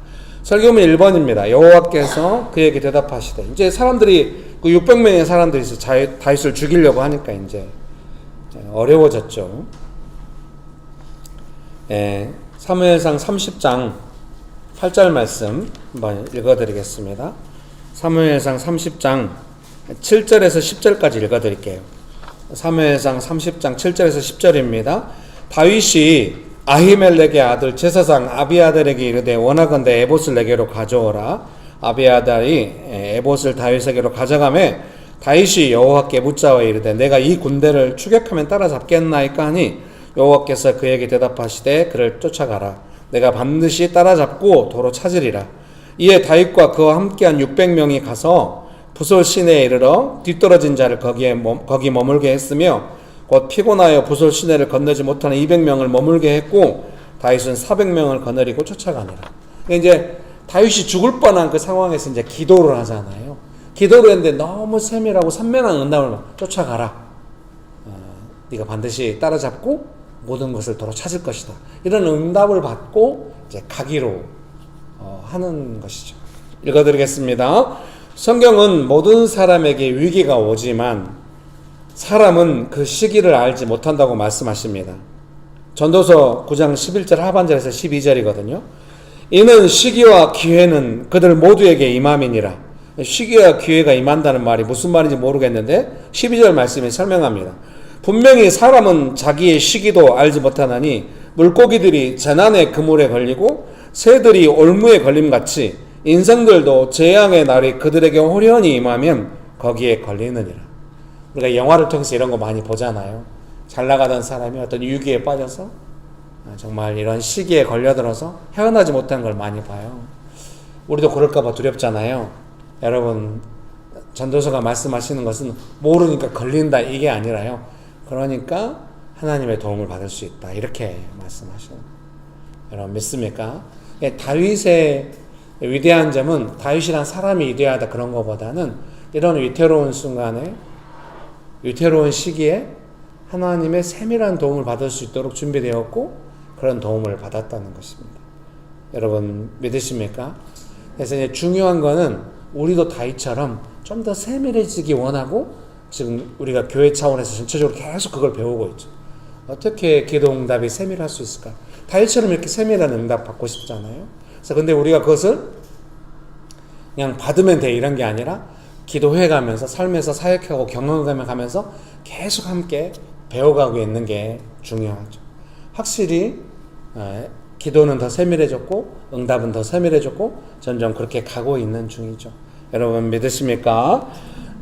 설교문 1번입니다. 여호와께서 그에게 대답하시되, 이제 사람들이 그 600명의 사람들이 다윗을 죽이려고 하니까 이제 어려워졌죠. 예, 사무엘상 30장 8절 말씀 한번 읽어드리겠습니다. 사무엘상 30장 7절에서 10절까지 읽어드릴게요. 사무엘상 30장 7절에서 10절입니다. 다윗이 아히멜렉의 아들 제사장 아비아달에게 이르되 원하건대 에봇을 내게로 가져오라. 아비아달이 에봇을 다윗에게로 가져가매 다윗이 여호와께 묻자와 이르되 내가 이 군대를 추격하면 따라잡겠나이까 하니 여호와께서 그에게 대답하시되 그를 쫓아가라. 내가 반드시 따라잡고 도로 찾으리라. 이에 다윗과 그와 함께한 600명이 가서 부솔 시내에 이르러 뒤떨어진 자를 거기 머물게 했으며 곧 피곤하여 부솔 시내를 건너지 못하는 200명을 머물게 했고 다윗은 400명을 거느리고 쫓아가니라. 이제 다윗이 죽을 뻔한 그 상황에서 이제 기도를 하잖아요. 기도를 했는데 너무 세밀하고 선명한 응답을 쫓아가라. 네가 반드시 따라잡고 모든 것을 도로 찾을 것이다. 이런 응답을 받고 이제 가기로 하는 것이죠. 읽어드리겠습니다. 성경은 모든 사람에게 위기가 오지만 사람은 그 시기를 알지 못한다고 말씀하십니다. 전도서 9장 11절 하반절에서 12절이거든요. 이는 시기와 기회는 그들 모두에게 임함이니라. 시기와 기회가 임한다는 말이 무슨 말인지 모르겠는데 12절 말씀이 설명합니다. 분명히 사람은 자기의 시기도 알지 못하나니 물고기들이 재난의 그물에 걸리고 새들이 올무에 걸림같이 인생들도 재앙의 날이 그들에게 호련히 임하면 거기에 걸리느니라. 우리가 영화를 통해서 이런 거 많이 보잖아요. 잘 나가던 사람이 어떤 위기에 빠져서 정말 이런 시기에 걸려들어서 헤어나지 못한 걸 많이 봐요. 우리도 그럴까봐 두렵잖아요. 여러분, 전도서가 말씀하시는 것은 모르니까 걸린다 이게 아니라요. 그러니까 하나님의 도움을 받을 수 있다 이렇게 말씀하시는. 여러분 믿습니까? 다윗의 위대한 점은 다윗이란 사람이 위대하다 그런 것보다는 이런 위태로운 순간에 위태로운 시기에 하나님의 세밀한 도움을 받을 수 있도록 준비되었고 그런 도움을 받았다는 것입니다. 여러분 믿으십니까? 그래서 이제 중요한 거는 우리도 다윗처럼 좀 더 세밀해지기 원하고 지금 우리가 교회 차원에서 전체적으로 계속 그걸 배우고 있죠. 어떻게 기도 응답이 세밀할 수 있을까? 다윗처럼 이렇게 세밀한 응답 받고 싶잖아요. 그래서 근데 우리가 그것을 그냥 받으면 돼 이런 게 아니라 기도해 가면서 삶에서 사역하고 경험해 가면서 계속 함께 배워가고 있는 게 중요하죠. 확실히 기도는 더 세밀해졌고 응답은 더 세밀해졌고 점점 그렇게 가고 있는 중이죠. 여러분 믿으십니까?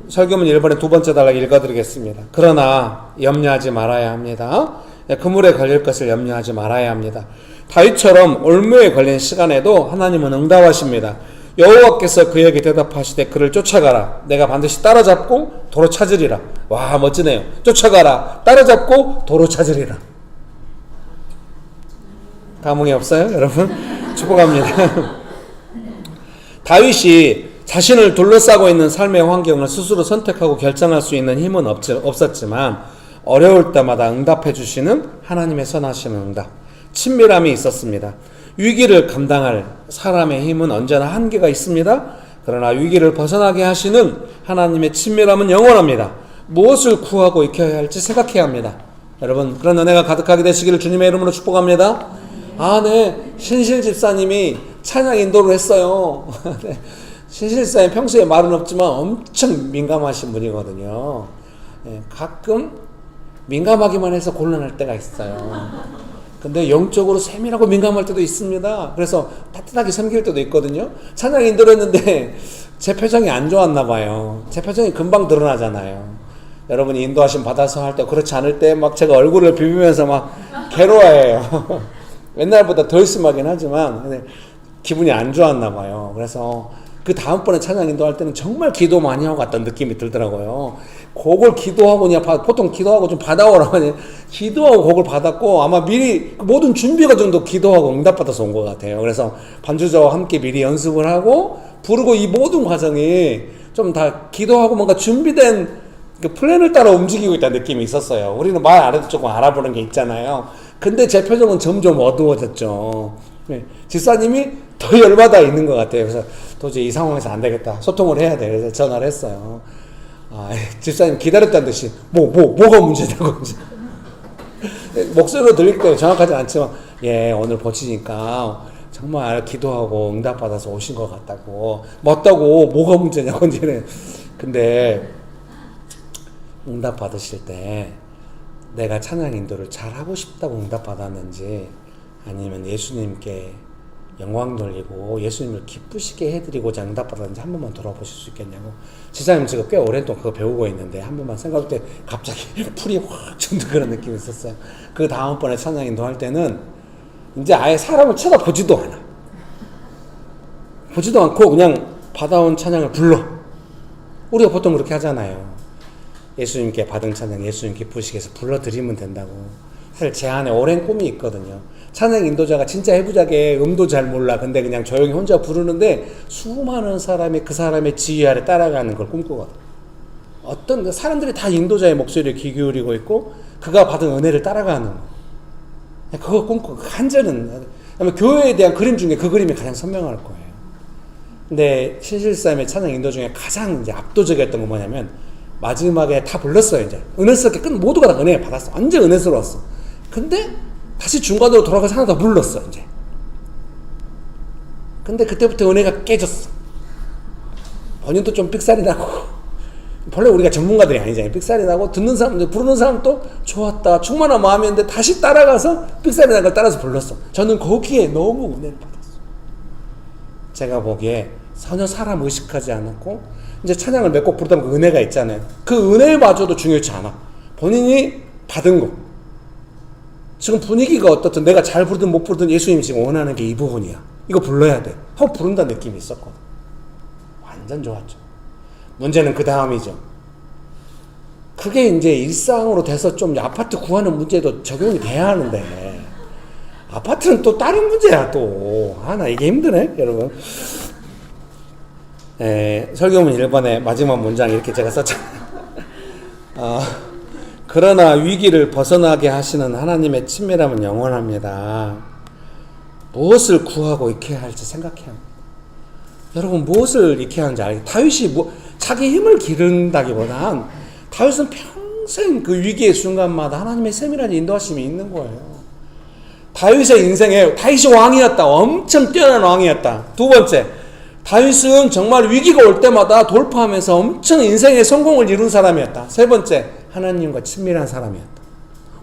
설교문 1번의 두 번째 단락 읽어드리겠습니다. 그러나 염려하지 말아야 합니다. 그물에 걸릴 것을 염려하지 말아야 합니다. 다윗처럼 올무에 걸린 시간에도 하나님은 응답하십니다. 여호와께서 그에게 대답하시되 그를 쫓아가라. 내가 반드시 따라잡고 도로 찾으리라. 와 멋지네요. 쫓아가라. 따라잡고 도로 찾으리라. 감흥이 없어요 여러분? 축복합니다. 다윗이 자신을 둘러싸고 있는 삶의 환경을 스스로 선택하고 결정할 수 있는 힘은 없었지만 어려울 때마다 응답해 주시는 하나님의 선하신 응답, 친밀함이 있었습니다. 위기를 감당할 사람의 힘은 언제나 한계가 있습니다. 그러나 위기를 벗어나게 하시는 하나님의 친밀함은 영원합니다. 무엇을 구하고 익혀야 할지 생각해야 합니다. 여러분 그런 은혜가 가득하게 되시기를 주님의 이름으로 축복합니다. 네. 신실 집사님이 찬양 인도를 했어요. 네. 신실 집사님 평소에 말은 없지만 엄청 민감하신 분이거든요. 네. 가끔 민감하기만 해서 곤란할 때가 있어요. 근데 영적으로 세밀하고 민감할 때도 있습니다. 그래서 따뜻하게 섬길 때도 있거든요. 찬양 인도를 했는데 제 표정이 안 좋았나 봐요. 제 표정이 금방 드러나잖아요. 여러분이 인도하심 받아서 할 때 그렇지 않을 때 막 제가 얼굴을 비비면서 막 괴로워해요. 옛날보다 덜 심하긴 하지만 기분이 안 좋았나 봐요. 그래서 그 다음번에 찬양 인도할 때는 정말 기도 많이 하고 갔던 느낌이 들더라고요. 곡을 기도하고 그냥 보통 기도하고 좀 받아오라고 하니 기도하고 곡을 받았고 아마 미리 모든 준비 과정도 기도하고 응답받아서 온 것 같아요. 그래서 반주자와 함께 미리 연습을 하고 부르고 이 모든 과정이 좀 다 기도하고 뭔가 준비된 그 플랜을 따라 움직이고 있다는 느낌이 있었어요. 우리는 말 안 해도 조금 알아보는 게 있잖아요. 근데 제 표정은 점점 어두워졌죠. 집사님이 더 열받아 있는 것 같아요. 그래서 도저히 이 상황에서 안 되겠다. 소통을 해야 돼. 그래서 전화를 했어요. 집사님 기다렸다는 듯이 뭐가 문제냐고 이제. 목소리로 들릴 때 정확하지 않지만 오늘 보치니까 정말 기도하고 응답받아서 오신 것 같다고 맞다고 뭐가 문제냐고 이제. 근데 응답 받으실 때 내가 찬양 인도를 잘하고 싶다고 응답 받았는지 아니면 예수님께 영광 돌리고 예수님을 기쁘시게 해드리고자 응답 받았는지 한 번만 돌아보실 수 있겠냐고. 지사님 제가 꽤 오랜 동안 그거 배우고 있는데 한 번만 생각할 때 갑자기 풀이 확 춘다 그런 느낌이 있었어요. 그 다음번에 찬양 인도할 때는 이제 아예 사람을 쳐다보지도 않아. 보지도 않고 그냥 받아온 찬양을 불러. 우리가 보통 그렇게 하잖아요. 예수님께 받은 찬양 예수님 기쁘시게 해서 불러드리면 된다고. 사실 제 안에 오랜 꿈이 있거든요. 찬양 인도자가 진짜 해부자게 음도 잘 몰라. 근데 그냥 조용히 혼자 부르는데 수많은 사람이 그 사람의 지휘 아래 따라가는 걸 꿈꾸거든. 어떤 사람들이 다 인도자의 목소리를 귀 기울이고 있고 그가 받은 은혜를 따라가는 거. 그거 꿈꾸고 한절은 교회에 대한 그림 중에 그 그림이 가장 선명할 거예요. 근데 신실사님의 찬양 인도 중에 가장 이제 압도적이었던 건 뭐냐면 마지막에 다 불렀어요. 이제 은혜스럽게 모두가 다 은혜 받았어. 완전 은혜스러웠어. 근데 다시 중간으로 돌아가서 하나 더 불렀어. 이제 근데 그때부터 은혜가 깨졌어. 본인도 좀 삑살이 나고 원래 우리가 전문가들이 아니잖아요. 삑살이 나고 듣는 사람, 부르는 사람도 좋았다 충만한 마음이었는데 다시 따라가서 삑살이 난 걸 따라서 불렀어. 저는 거기에 너무 은혜를 받았어. 제가 보기에 전혀 사람 의식하지 않았고 이제 찬양을 몇 곡 부르다 보면 그 은혜가 있잖아요. 그 은혜마저도 중요치 않아. 본인이 받은 거. 지금 분위기가 어떻든 내가 잘 부르든 못 부르든 예수님이 지금 원하는 게 이 부분이야. 이거 불러야 돼. 하고 부른다는 느낌이 있었거든. 완전 좋았죠. 문제는 그 다음이죠. 그게 이제 일상으로 돼서 좀 아파트 구하는 문제도 적용이 돼야 하는데 아파트는 또 다른 문제야 또. 나 이게 힘드네 여러분. 설교문 1번의 마지막 문장 이렇게 제가 썼잖아요. 그러나 위기를 벗어나게 하시는 하나님의 친밀함은 영원합니다. 무엇을 구하고 익혀야 할지 생각해야 합니다. 여러분 무엇을 익혀야 하는지 알겠어요. 다윗이 자기 힘을 기른다기보단 다윗은 평생 그 위기의 순간마다 하나님의 세밀한 인도하심이 있는 거예요. 다윗의 인생에 다윗이 왕이었다. 엄청 뛰어난 왕이었다. 두 번째, 다윗은 정말 위기가 올 때마다 돌파하면서 엄청 인생의 성공을 이룬 사람이었다. 세 번째, 하나님과 친밀한 사람이었다.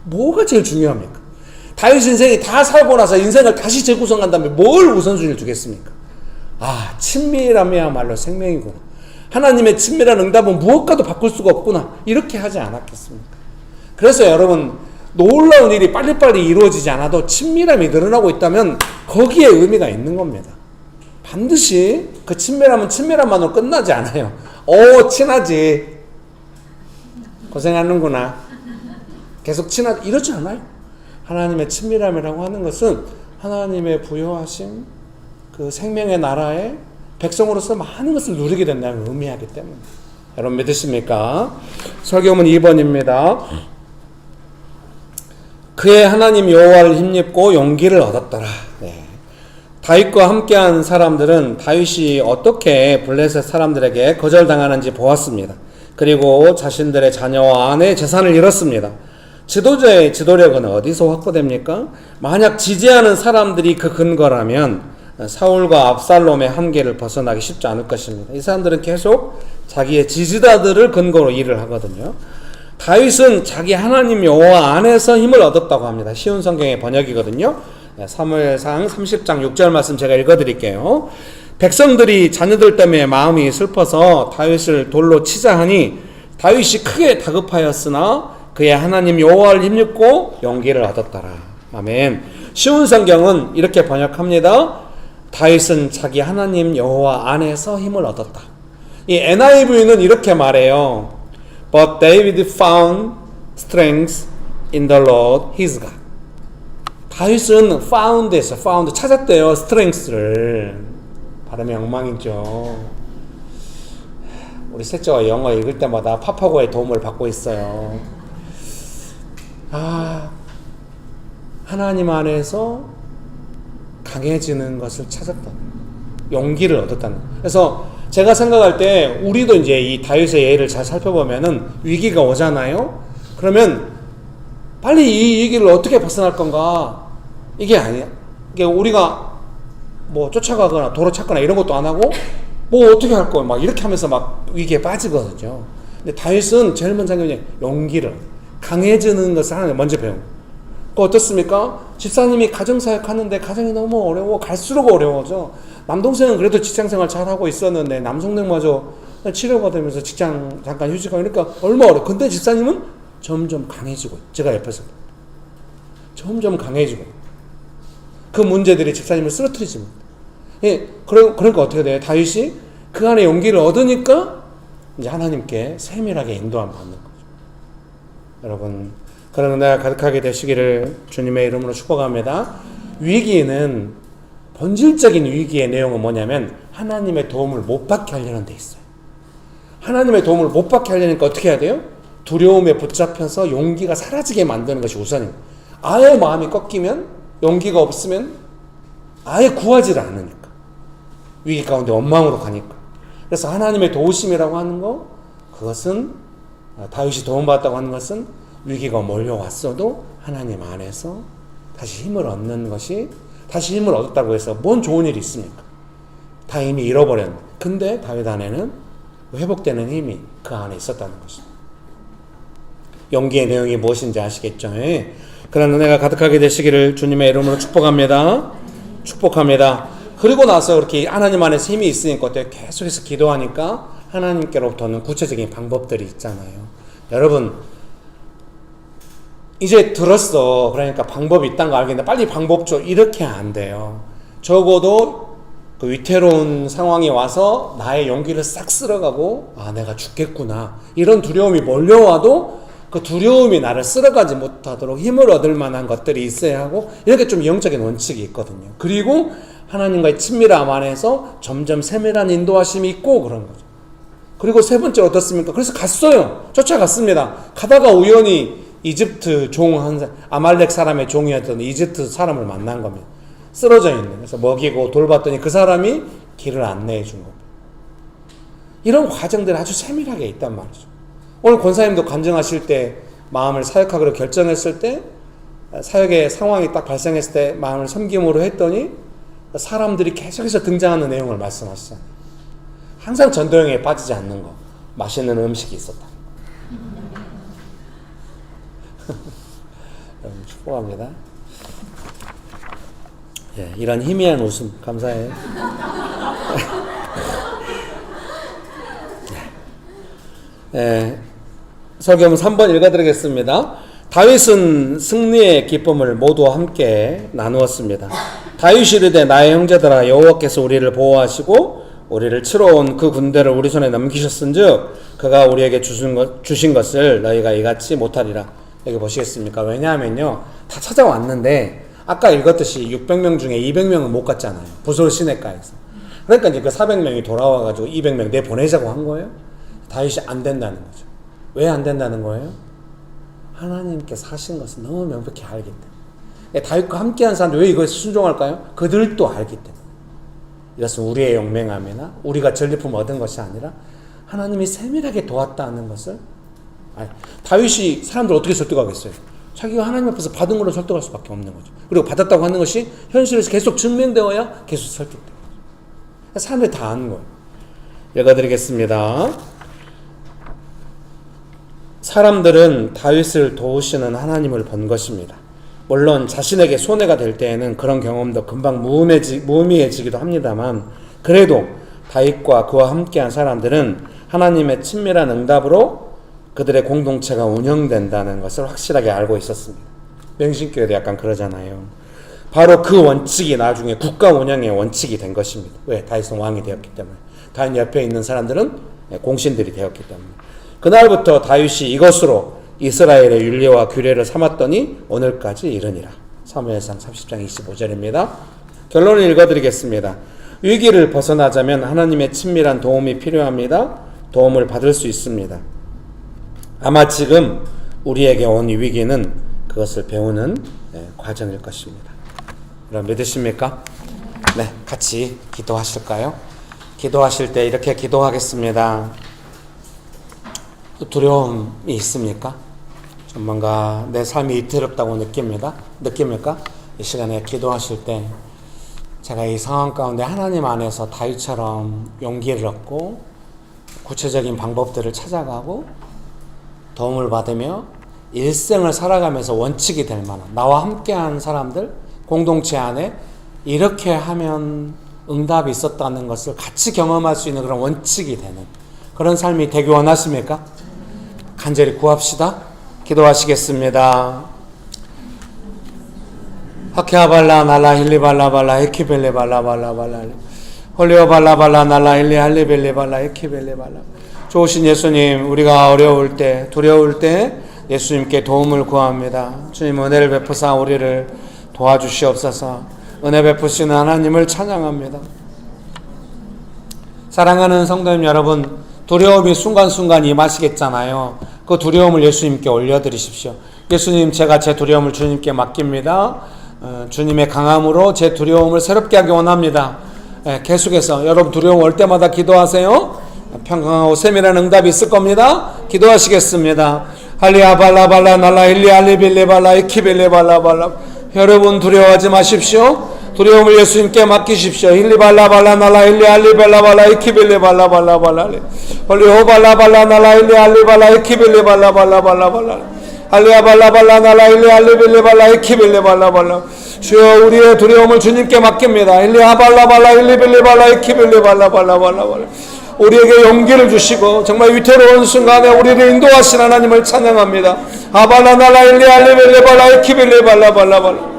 뭐가 제일 중요합니까? 다윗 인생이 다 살고 나서 인생을 다시 재구성한 다음에 뭘 우선순위를 두겠습니까? 친밀함이야말로 생명이구나. 하나님의 친밀한 응답은 무엇과도 바꿀 수가 없구나. 이렇게 하지 않았겠습니까? 그래서 여러분, 놀라운 일이 빨리빨리 이루어지지 않아도 친밀함이 늘어나고 있다면 거기에 의미가 있는 겁니다. 반드시 그 친밀함은 친밀함만으로 끝나지 않아요. 친하지. 고생하는구나. 계속 친하지. 이러지 않아요. 하나님의 친밀함이라고 하는 것은 하나님의 부여하심, 그 생명의 나라에 백성으로서 많은 것을 누리게 된다는 의미하기 때문에. 여러분 믿으십니까? 설교문 2번입니다. 그의 하나님 여호와를 힘입고 용기를 얻었더라. 다윗과 함께한 사람들은 다윗이 어떻게 블레셋 사람들에게 거절당하는지 보았습니다. 그리고 자신들의 자녀와 아내, 재산을 잃었습니다. 지도자의 지도력은 어디서 확보됩니까? 만약 지지하는 사람들이 그 근거라면 사울과 압살롬의 한계를 벗어나기 쉽지 않을 것입니다. 이 사람들은 계속 자기의 지지자들을 근거로 일을 하거든요. 다윗은 자기 하나님 여호와 안에서 힘을 얻었다고 합니다. 쉬운 성경의 번역이거든요. 사무엘상 30장 6절 말씀 제가 읽어드릴게요. 백성들이 자녀들 때문에 마음이 슬퍼서 다윗을 돌로 치자 하니 다윗이 크게 다급하였으나 그의 하나님 여호와를 힘입고 용기를 얻었더라. 아멘. 쉬운 성경은 이렇게 번역합니다. 다윗은 자기 하나님 여호와 안에서 힘을 얻었다. 이 NIV는 이렇게 말해요. But David found strength in the Lord his God. 다윗은 found에서 found 찾았대요. strength를. 발음이 엉망이죠. 우리 셋째가 영어 읽을 때마다 파파고의 도움을 받고 있어요. 하나님 안에서 강해지는 것을 찾았다. 용기를 얻었다는. 그래서 제가 생각할 때 우리도 이제 이 다윗의 예를 잘 살펴보면은 위기가 오잖아요. 그러면 빨리 이 위기를 어떻게 벗어날 건가? 이게 아니야. 이게 우리가 뭐 쫓아가거나 도로 찾거나 이런 것도 안 하고 뭐 어떻게 할 거야? 막 이렇게 하면서 막 위기에 빠지거든요. 근데 다윗은 제일 먼저 그냥 용기를, 강해지는 것을 하나 먼저 배우고. 어떻습니까? 집사님이 가정사역 하는데 가정이 너무 어려워. 갈수록 어려워져. 남동생은 그래도 직장생활 잘하고 있었는데 남동생마저 치료받으면서 직장 잠깐 휴직하고 그러니까 얼마 어려워. 근데 집사님은 점점 강해지고, 제가 옆에서 점점 강해지고, 그 문제들이 집사님을 쓰러뜨리지 못해. 그러니까 어떻게 돼요? 다윗이 그 안에 용기를 얻으니까 이제 하나님께 세밀하게 인도함 받는 거죠. 여러분, 그런 은혜가 가득하게 되시기를 주님의 이름으로 축복합니다. 위기는, 본질적인 위기의 내용은 뭐냐면 하나님의 도움을 못 받게 하려는 데 있어요. 하나님의 도움을 못 받게 하려니까 어떻게 해야 돼요? 두려움에 붙잡혀서 용기가 사라지게 만드는 것이 우선입니다. 아예 마음이 꺾이면, 용기가 없으면 아예 구하지를 않으니까, 위기 가운데 원망으로 가니까. 그래서 하나님의 도우심이라고 하는 거, 그것은 다윗이 도움받았다고 하는 것은 위기가 몰려왔어도 하나님 안에서 다시 힘을 얻는 것이, 다시 힘을 얻었다고 해서 뭔 좋은 일이 있습니까? 다 이미 잃어버렸는데, 근데 다윗 안에는 회복되는 힘이 그 안에 있었다는 것입니다. 용기의 내용이 무엇인지 아시겠죠? 그런 은혜가 가득하게 되시기를 주님의 이름으로 축복합니다. 축복합니다. 그리고 나서 이렇게 하나님 안에서 힘이 있으니까 계속해서 기도하니까 하나님께로부터는 구체적인 방법들이 있잖아요. 여러분, 이제 들었어. 그러니까 방법이 있다는 거 알겠는데 빨리 방법 줘. 이렇게 안 돼요. 적어도 그 위태로운 상황이 와서 나의 용기를 싹 쓸어가고, 내가 죽겠구나, 이런 두려움이 몰려와도 그 두려움이 나를 쓸어가지 못하도록 힘을 얻을 만한 것들이 있어야 하고, 이렇게 좀 영적인 원칙이 있거든요. 그리고 하나님과의 친밀함 안에서 점점 세밀한 인도하심이 있고 그런 거죠. 그리고 세 번째 어떻습니까? 그래서 갔어요. 쫓아갔습니다. 가다가 우연히 이집트 아말렉 사람의 종이었던 이집트 사람을 만난 겁니다. 쓰러져 있는. 그래서 먹이고 돌봤더니 그 사람이 길을 안내해 준 겁니다. 이런 과정들이 아주 세밀하게 있단 말이죠. 오늘 권사님도 간증하실 때, 마음을 사역하기로 결정했을 때, 사역의 상황이 딱 발생했을 때 마음을 섬김으로 했더니 사람들이 계속해서 등장하는 내용을 말씀하시잖아요. 항상 전도여행에 빠지지 않는 거, 맛있는 음식이 있었다. 축복합니다. 예, 이런 희미한 웃음 감사해요. 예, 설교문 3번 읽어드리겠습니다. 다윗은 승리의 기쁨을 모두 함께 나누었습니다. 다윗이 이르되 나의 형제들아, 여호와께서 우리를 보호하시고 우리를 치러 온 그 군대를 우리 손에 넘기셨은즉 그가 우리에게 주신 것을 너희가 이같이 못하리라. 여기 보시겠습니까? 왜냐하면요, 다 찾아왔는데 아까 읽었듯이 600명 중에 200명은 못 갔잖아요. 부솔 시내가에서. 그러니까 이제 그 400명이 돌아와가지고 200명 내보내자고 한 거예요. 다윗이 안 된다는 거죠. 왜 안 된다는 거예요? 하나님께서 하신 것은 너무 명백히 알기 때문에. 다윗과 함께한 사람들 왜 이것에 순종할까요? 그들도 알기 때문에. 이것은 우리의 용맹함이나 우리가 전리품을 얻은 것이 아니라 하나님이 세밀하게 도왔다는 것을. 다윗이 사람들 어떻게 설득하겠어요? 자기가 하나님 앞에서 받은 걸로 설득할 수밖에 없는 거죠. 그리고 받았다고 하는 것이 현실에서 계속 증명되어야 계속 설득되는 거죠. 사람들이 다 아는 거예요. 읽어드리겠습니다. 사람들은 다윗을 도우시는 하나님을 본 것입니다. 물론 자신에게 손해가 될 때에는 그런 경험도 금방 무의미해지기도 합니다만, 그래도 다윗과 그와 함께한 사람들은 하나님의 친밀한 응답으로 그들의 공동체가 운영된다는 것을 확실하게 알고 있었습니다. 명신교회도 약간 그러잖아요. 바로 그 원칙이 나중에 국가 운영의 원칙이 된 것입니다. 왜? 다윗은 왕이 되었기 때문에. 다윗 옆에 있는 사람들은 공신들이 되었기 때문에. 그날부터 다윗이 이것으로 이스라엘의 율례와 규례를 삼았더니 오늘까지 이르니라. 사무엘상 30장 25절입니다. 결론을 읽어드리겠습니다. 위기를 벗어나자면 하나님의 친밀한 도움이 필요합니다. 도움을 받을 수 있습니다. 아마 지금 우리에게 온 이 위기는 그것을 배우는 과정일 것입니다. 여러분 믿으십니까? 네, 같이 기도하실까요? 기도하실 때 이렇게 기도하겠습니다. 두려움이 있습니까? 좀 뭔가 내 삶이 위태롭다고 느낍니까? 이 시간에 기도하실 때 제가 이 상황 가운데 하나님 안에서 다윗처럼 용기를 얻고 구체적인 방법들을 찾아가고 도움을 받으며 일생을 살아가면서 원칙이 될 만한, 나와 함께한 사람들, 공동체 안에 이렇게 하면 응답이 있었다는 것을 같이 경험할 수 있는 그런 원칙이 되는 그런 삶이 되기 원하십니까? 간절히 구합시다. 기도하시겠습니다. 하케아발라 날라 힐리발라발라 에키벨레발라발라발라 홀리오발라발라 날라 힐리 할리벨레발라 에키벨레발라. 좋으신 예수님, 우리가 어려울 때, 두려울 때 예수님께 도움을 구합니다. 주님, 은혜를 베푸사 우리를 도와주시옵소서. 은혜 베푸시는 하나님을 찬양합니다. 사랑하는 성도님 여러분, 두려움이 순간순간 임하시겠잖아요. 그 두려움을 예수님께 올려드리십시오. 예수님, 제가 제 두려움을 주님께 맡깁니다. 주님의 강함으로 제 두려움을 새롭게 하기 원합니다. 계속해서 여러분 두려움 올 때마다 기도하세요. 평강하고 세밀한 응답이 있을 겁니다. 기도하시겠습니다. 할리아발라발라 날라 힐리알리빌리발라 이키빌리발라발라. 여러분 두려워하지 마십시오. 두려움을 예수님께 맡기십시오. 힐리발라발라 날라 힐리알리벨라발라 이키빌리발라발라발라 홀리호발라발라 날라 힐리알리발라 이키빌리발라발라발라 할리아발라발라 날라 힐리알리빌리발라 이키빌리발라발라. 주여, 우리의 두려움을 주님께 맡깁니다. 힐리아발라발라 힐리빌리발라 이키빌리발라발라발라. 우리에게 용기를 주시고 정말 위태로운 순간에 우리를 인도하신 하나님을 찬양합니다. 아발라날라 일리알리벨레발라 이키빌레발라발라발라.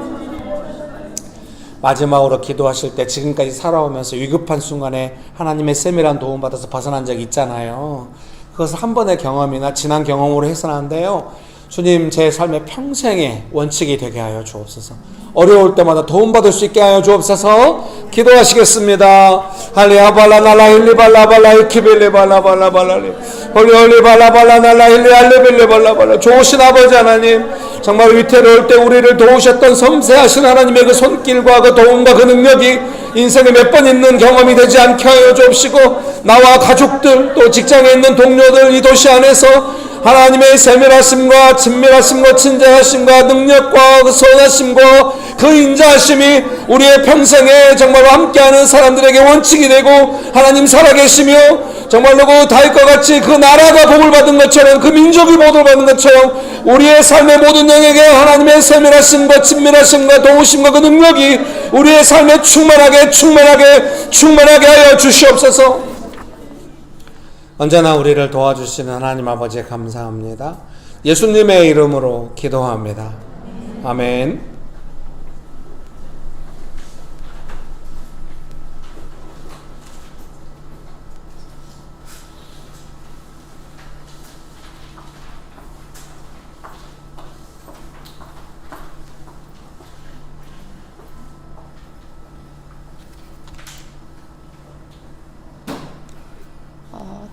마지막으로 기도하실 때 지금까지 살아오면서 위급한 순간에 하나님의 세밀한 도움 받아서 벗어난 적이 있잖아요. 그것을 한 번의 경험이나 지난 경험으로 해서는 안 돼요. 주님, 제 삶의 평생의 원칙이 되게 하여 주옵소서. 어려울 때마다 도움받을 수 있게 하여 주옵소서. 기도하시겠습니다. 할리아발라날라 힐리발라발라 이키빌리발라발라발라리 홀리홀리발라발라날라 힐리알리빌리발라발라. 좋으신 아버지 하나님, 정말 위태로울 때 우리를 도우셨던 섬세하신 하나님의 그 손길과 그 도움과 그 능력이 인생에 몇 번 있는 경험이 되지 않게 하여 주옵시고, 나와 가족들 또 직장에 있는 동료들 이 도시 안에서 하나님의 세밀하심과 친밀하심과 친절하심과 능력과 그 선하심과 그 인자하심이 우리의 평생에 정말로 함께하는 사람들에게 원칙이 되고, 하나님 살아계시며 정말로 그 다윗과 같이 그 나라가 복을 받은 것처럼, 그 민족이 복을 받은 것처럼 우리의 삶의 모든 영역에 하나님의 세밀하심과 친밀하심과 도우심과 그 능력이 우리의 삶에 충만하게 하여 주시옵소서. 언제나 우리를 도와주시는 하나님 아버지 감사합니다. 예수님의 이름으로 기도합니다. 아멘.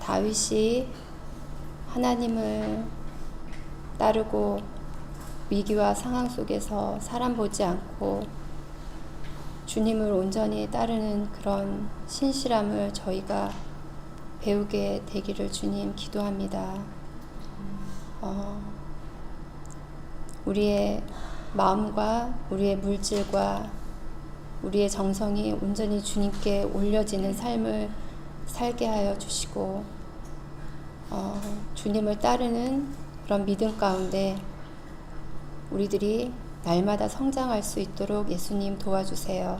다윗이 하나님을 따르고 위기와 상황 속에서 사람 보지 않고 주님을 온전히 따르는 그런 신실함을 저희가 배우게 되기를 주님 기도합니다. 우리의 마음과 우리의 물질과 우리의 정성이 온전히 주님께 올려지는 삶을 살게 하여 주시고, 주님을 따르는 그런 믿음 가운데 우리들이 날마다 성장할 수 있도록 예수님 도와주세요.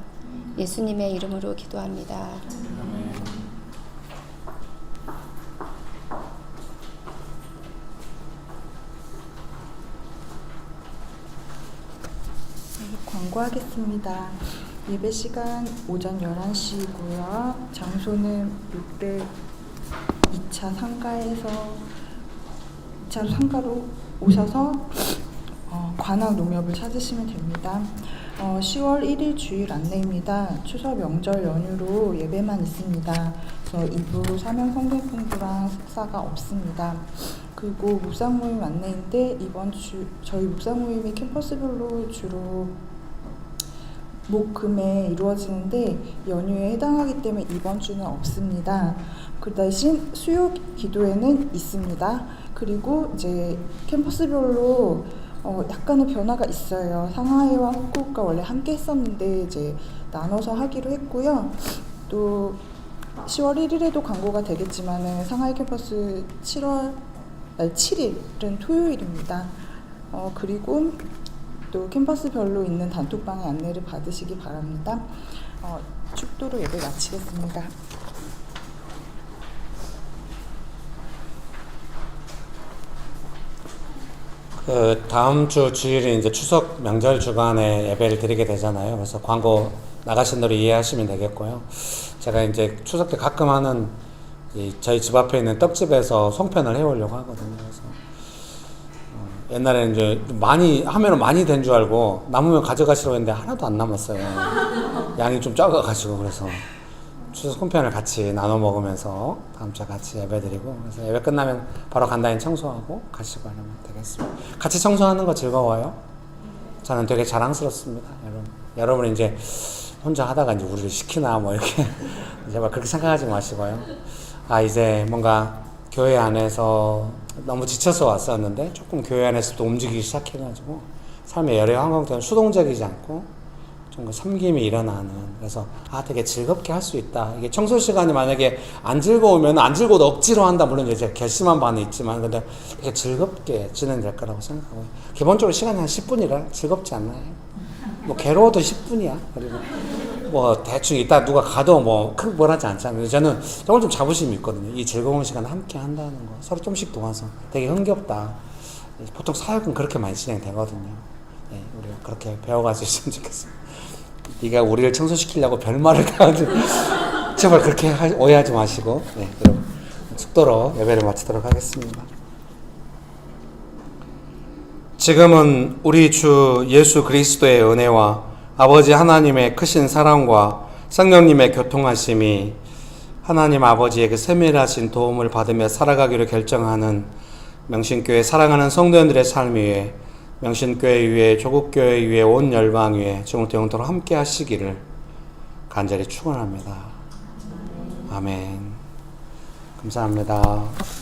예수님의 이름으로 기도합니다. 광고하겠습니다. 예배 시간 오전 11시고요. 장소는 롯데 2차 상가로 오셔서 관악 농협을 찾으시면 됩니다. 10월 1일 주일 안내입니다. 추석 명절 연휴로 예배만 있습니다. 그래서 2부 사명 성경공부랑 식사가 없습니다. 그리고 묵상 모임 안내인데 저희 묵상 모임이 캠퍼스별로 주로 목금에 이루어지는데 연휴에 해당하기 때문에 이번 주는 없습니다. 그 대신 수요 기도회는 있습니다. 그리고 이제 캠퍼스별로 약간의 변화가 있어요. 상하이와 후쿠오카 원래 함께 했었는데 이제 나눠서 하기로 했고요. 또 10월 1일에도 광고가 되겠지만은 상하이 캠퍼스 7일은 토요일입니다. 그리고 또 캠퍼스별로 있는 단톡방의 안내를 받으시기 바랍니다. 축도로 예배 마치겠습니다. 다음 주 주일이 이제 추석 명절 주간에 예배를 드리게 되잖아요. 그래서 광고 나가신 대로 이해하시면 되겠고요. 제가 이제 추석 때 가끔 하는 저희 집 앞에 있는 떡집에서 송편을 해오려고 하거든요. 그래서 옛날에는 이제 많이 하면은 많이 된 줄 알고 남으면 가져가시라고 했는데 하나도 안 남았어요. 양이 좀 적어가지고. 그래서 추석 송편을 같이 나눠 먹으면서 다음 주에 같이 예배 드리고, 그래서 예배 끝나면 바로 간단히 청소하고 가시고 하면 되겠습니다. 같이 청소하는 거 즐거워요? 저는 되게 자랑스럽습니다. 여러분 이제 혼자 하다가 이제 우리를 시키나 뭐 이렇게 제발 그렇게 생각하지 마시고요. 이제 뭔가 교회 안에서 너무 지쳐서 왔었는데 조금 교회 안에서도 움직이기 시작해가지고 삶의 여러 환경들은 수동적이지 않고 좀 섬김이 일어나는, 그래서 되게 즐겁게 할 수 있다. 이게 청소 시간이 만약에 안 즐거우면 안 즐거워도 억지로 한다, 물론 이제 결심한 바는 있지만, 근데 되게 즐겁게 진행될 거라고 생각하고, 기본적으로 시간이 한 10분이라 즐겁지 않나요? 뭐 괴로워도 10분이야. 그리고 뭐 대충 이따 누가 가도 뭐 큰 뭘 하지 않잖아요. 저는 정말 좀 자부심이 있거든요. 이 즐거운 시간 함께 한다는 거, 서로 좀씩 도와서 되게 흥겹다. 보통 사역은 그렇게 많이 진행되거든요. 네, 우리가 그렇게 배워갈 수 있으면 좋겠습니다. 네가 우리를 청소시키려고 별말을 가가지고 제발 그렇게 오해하지 마시고, 네, 여러분 축도로 예배를 마치도록 하겠습니다. 지금은 우리 주 예수 그리스도의 은혜와 아버지 하나님의 크신 사랑과 성령님의 교통하심이 하나님 아버지의 그 세밀하신 도움을 받으며 살아가기로 결정하는 명신교회 사랑하는 성도님들의 삶 위에, 명신교회 위에, 조국교회 위에, 온 열방 위에 지금부터 영원토록 함께 하시기를 간절히 축원합니다. 아멘. 감사합니다.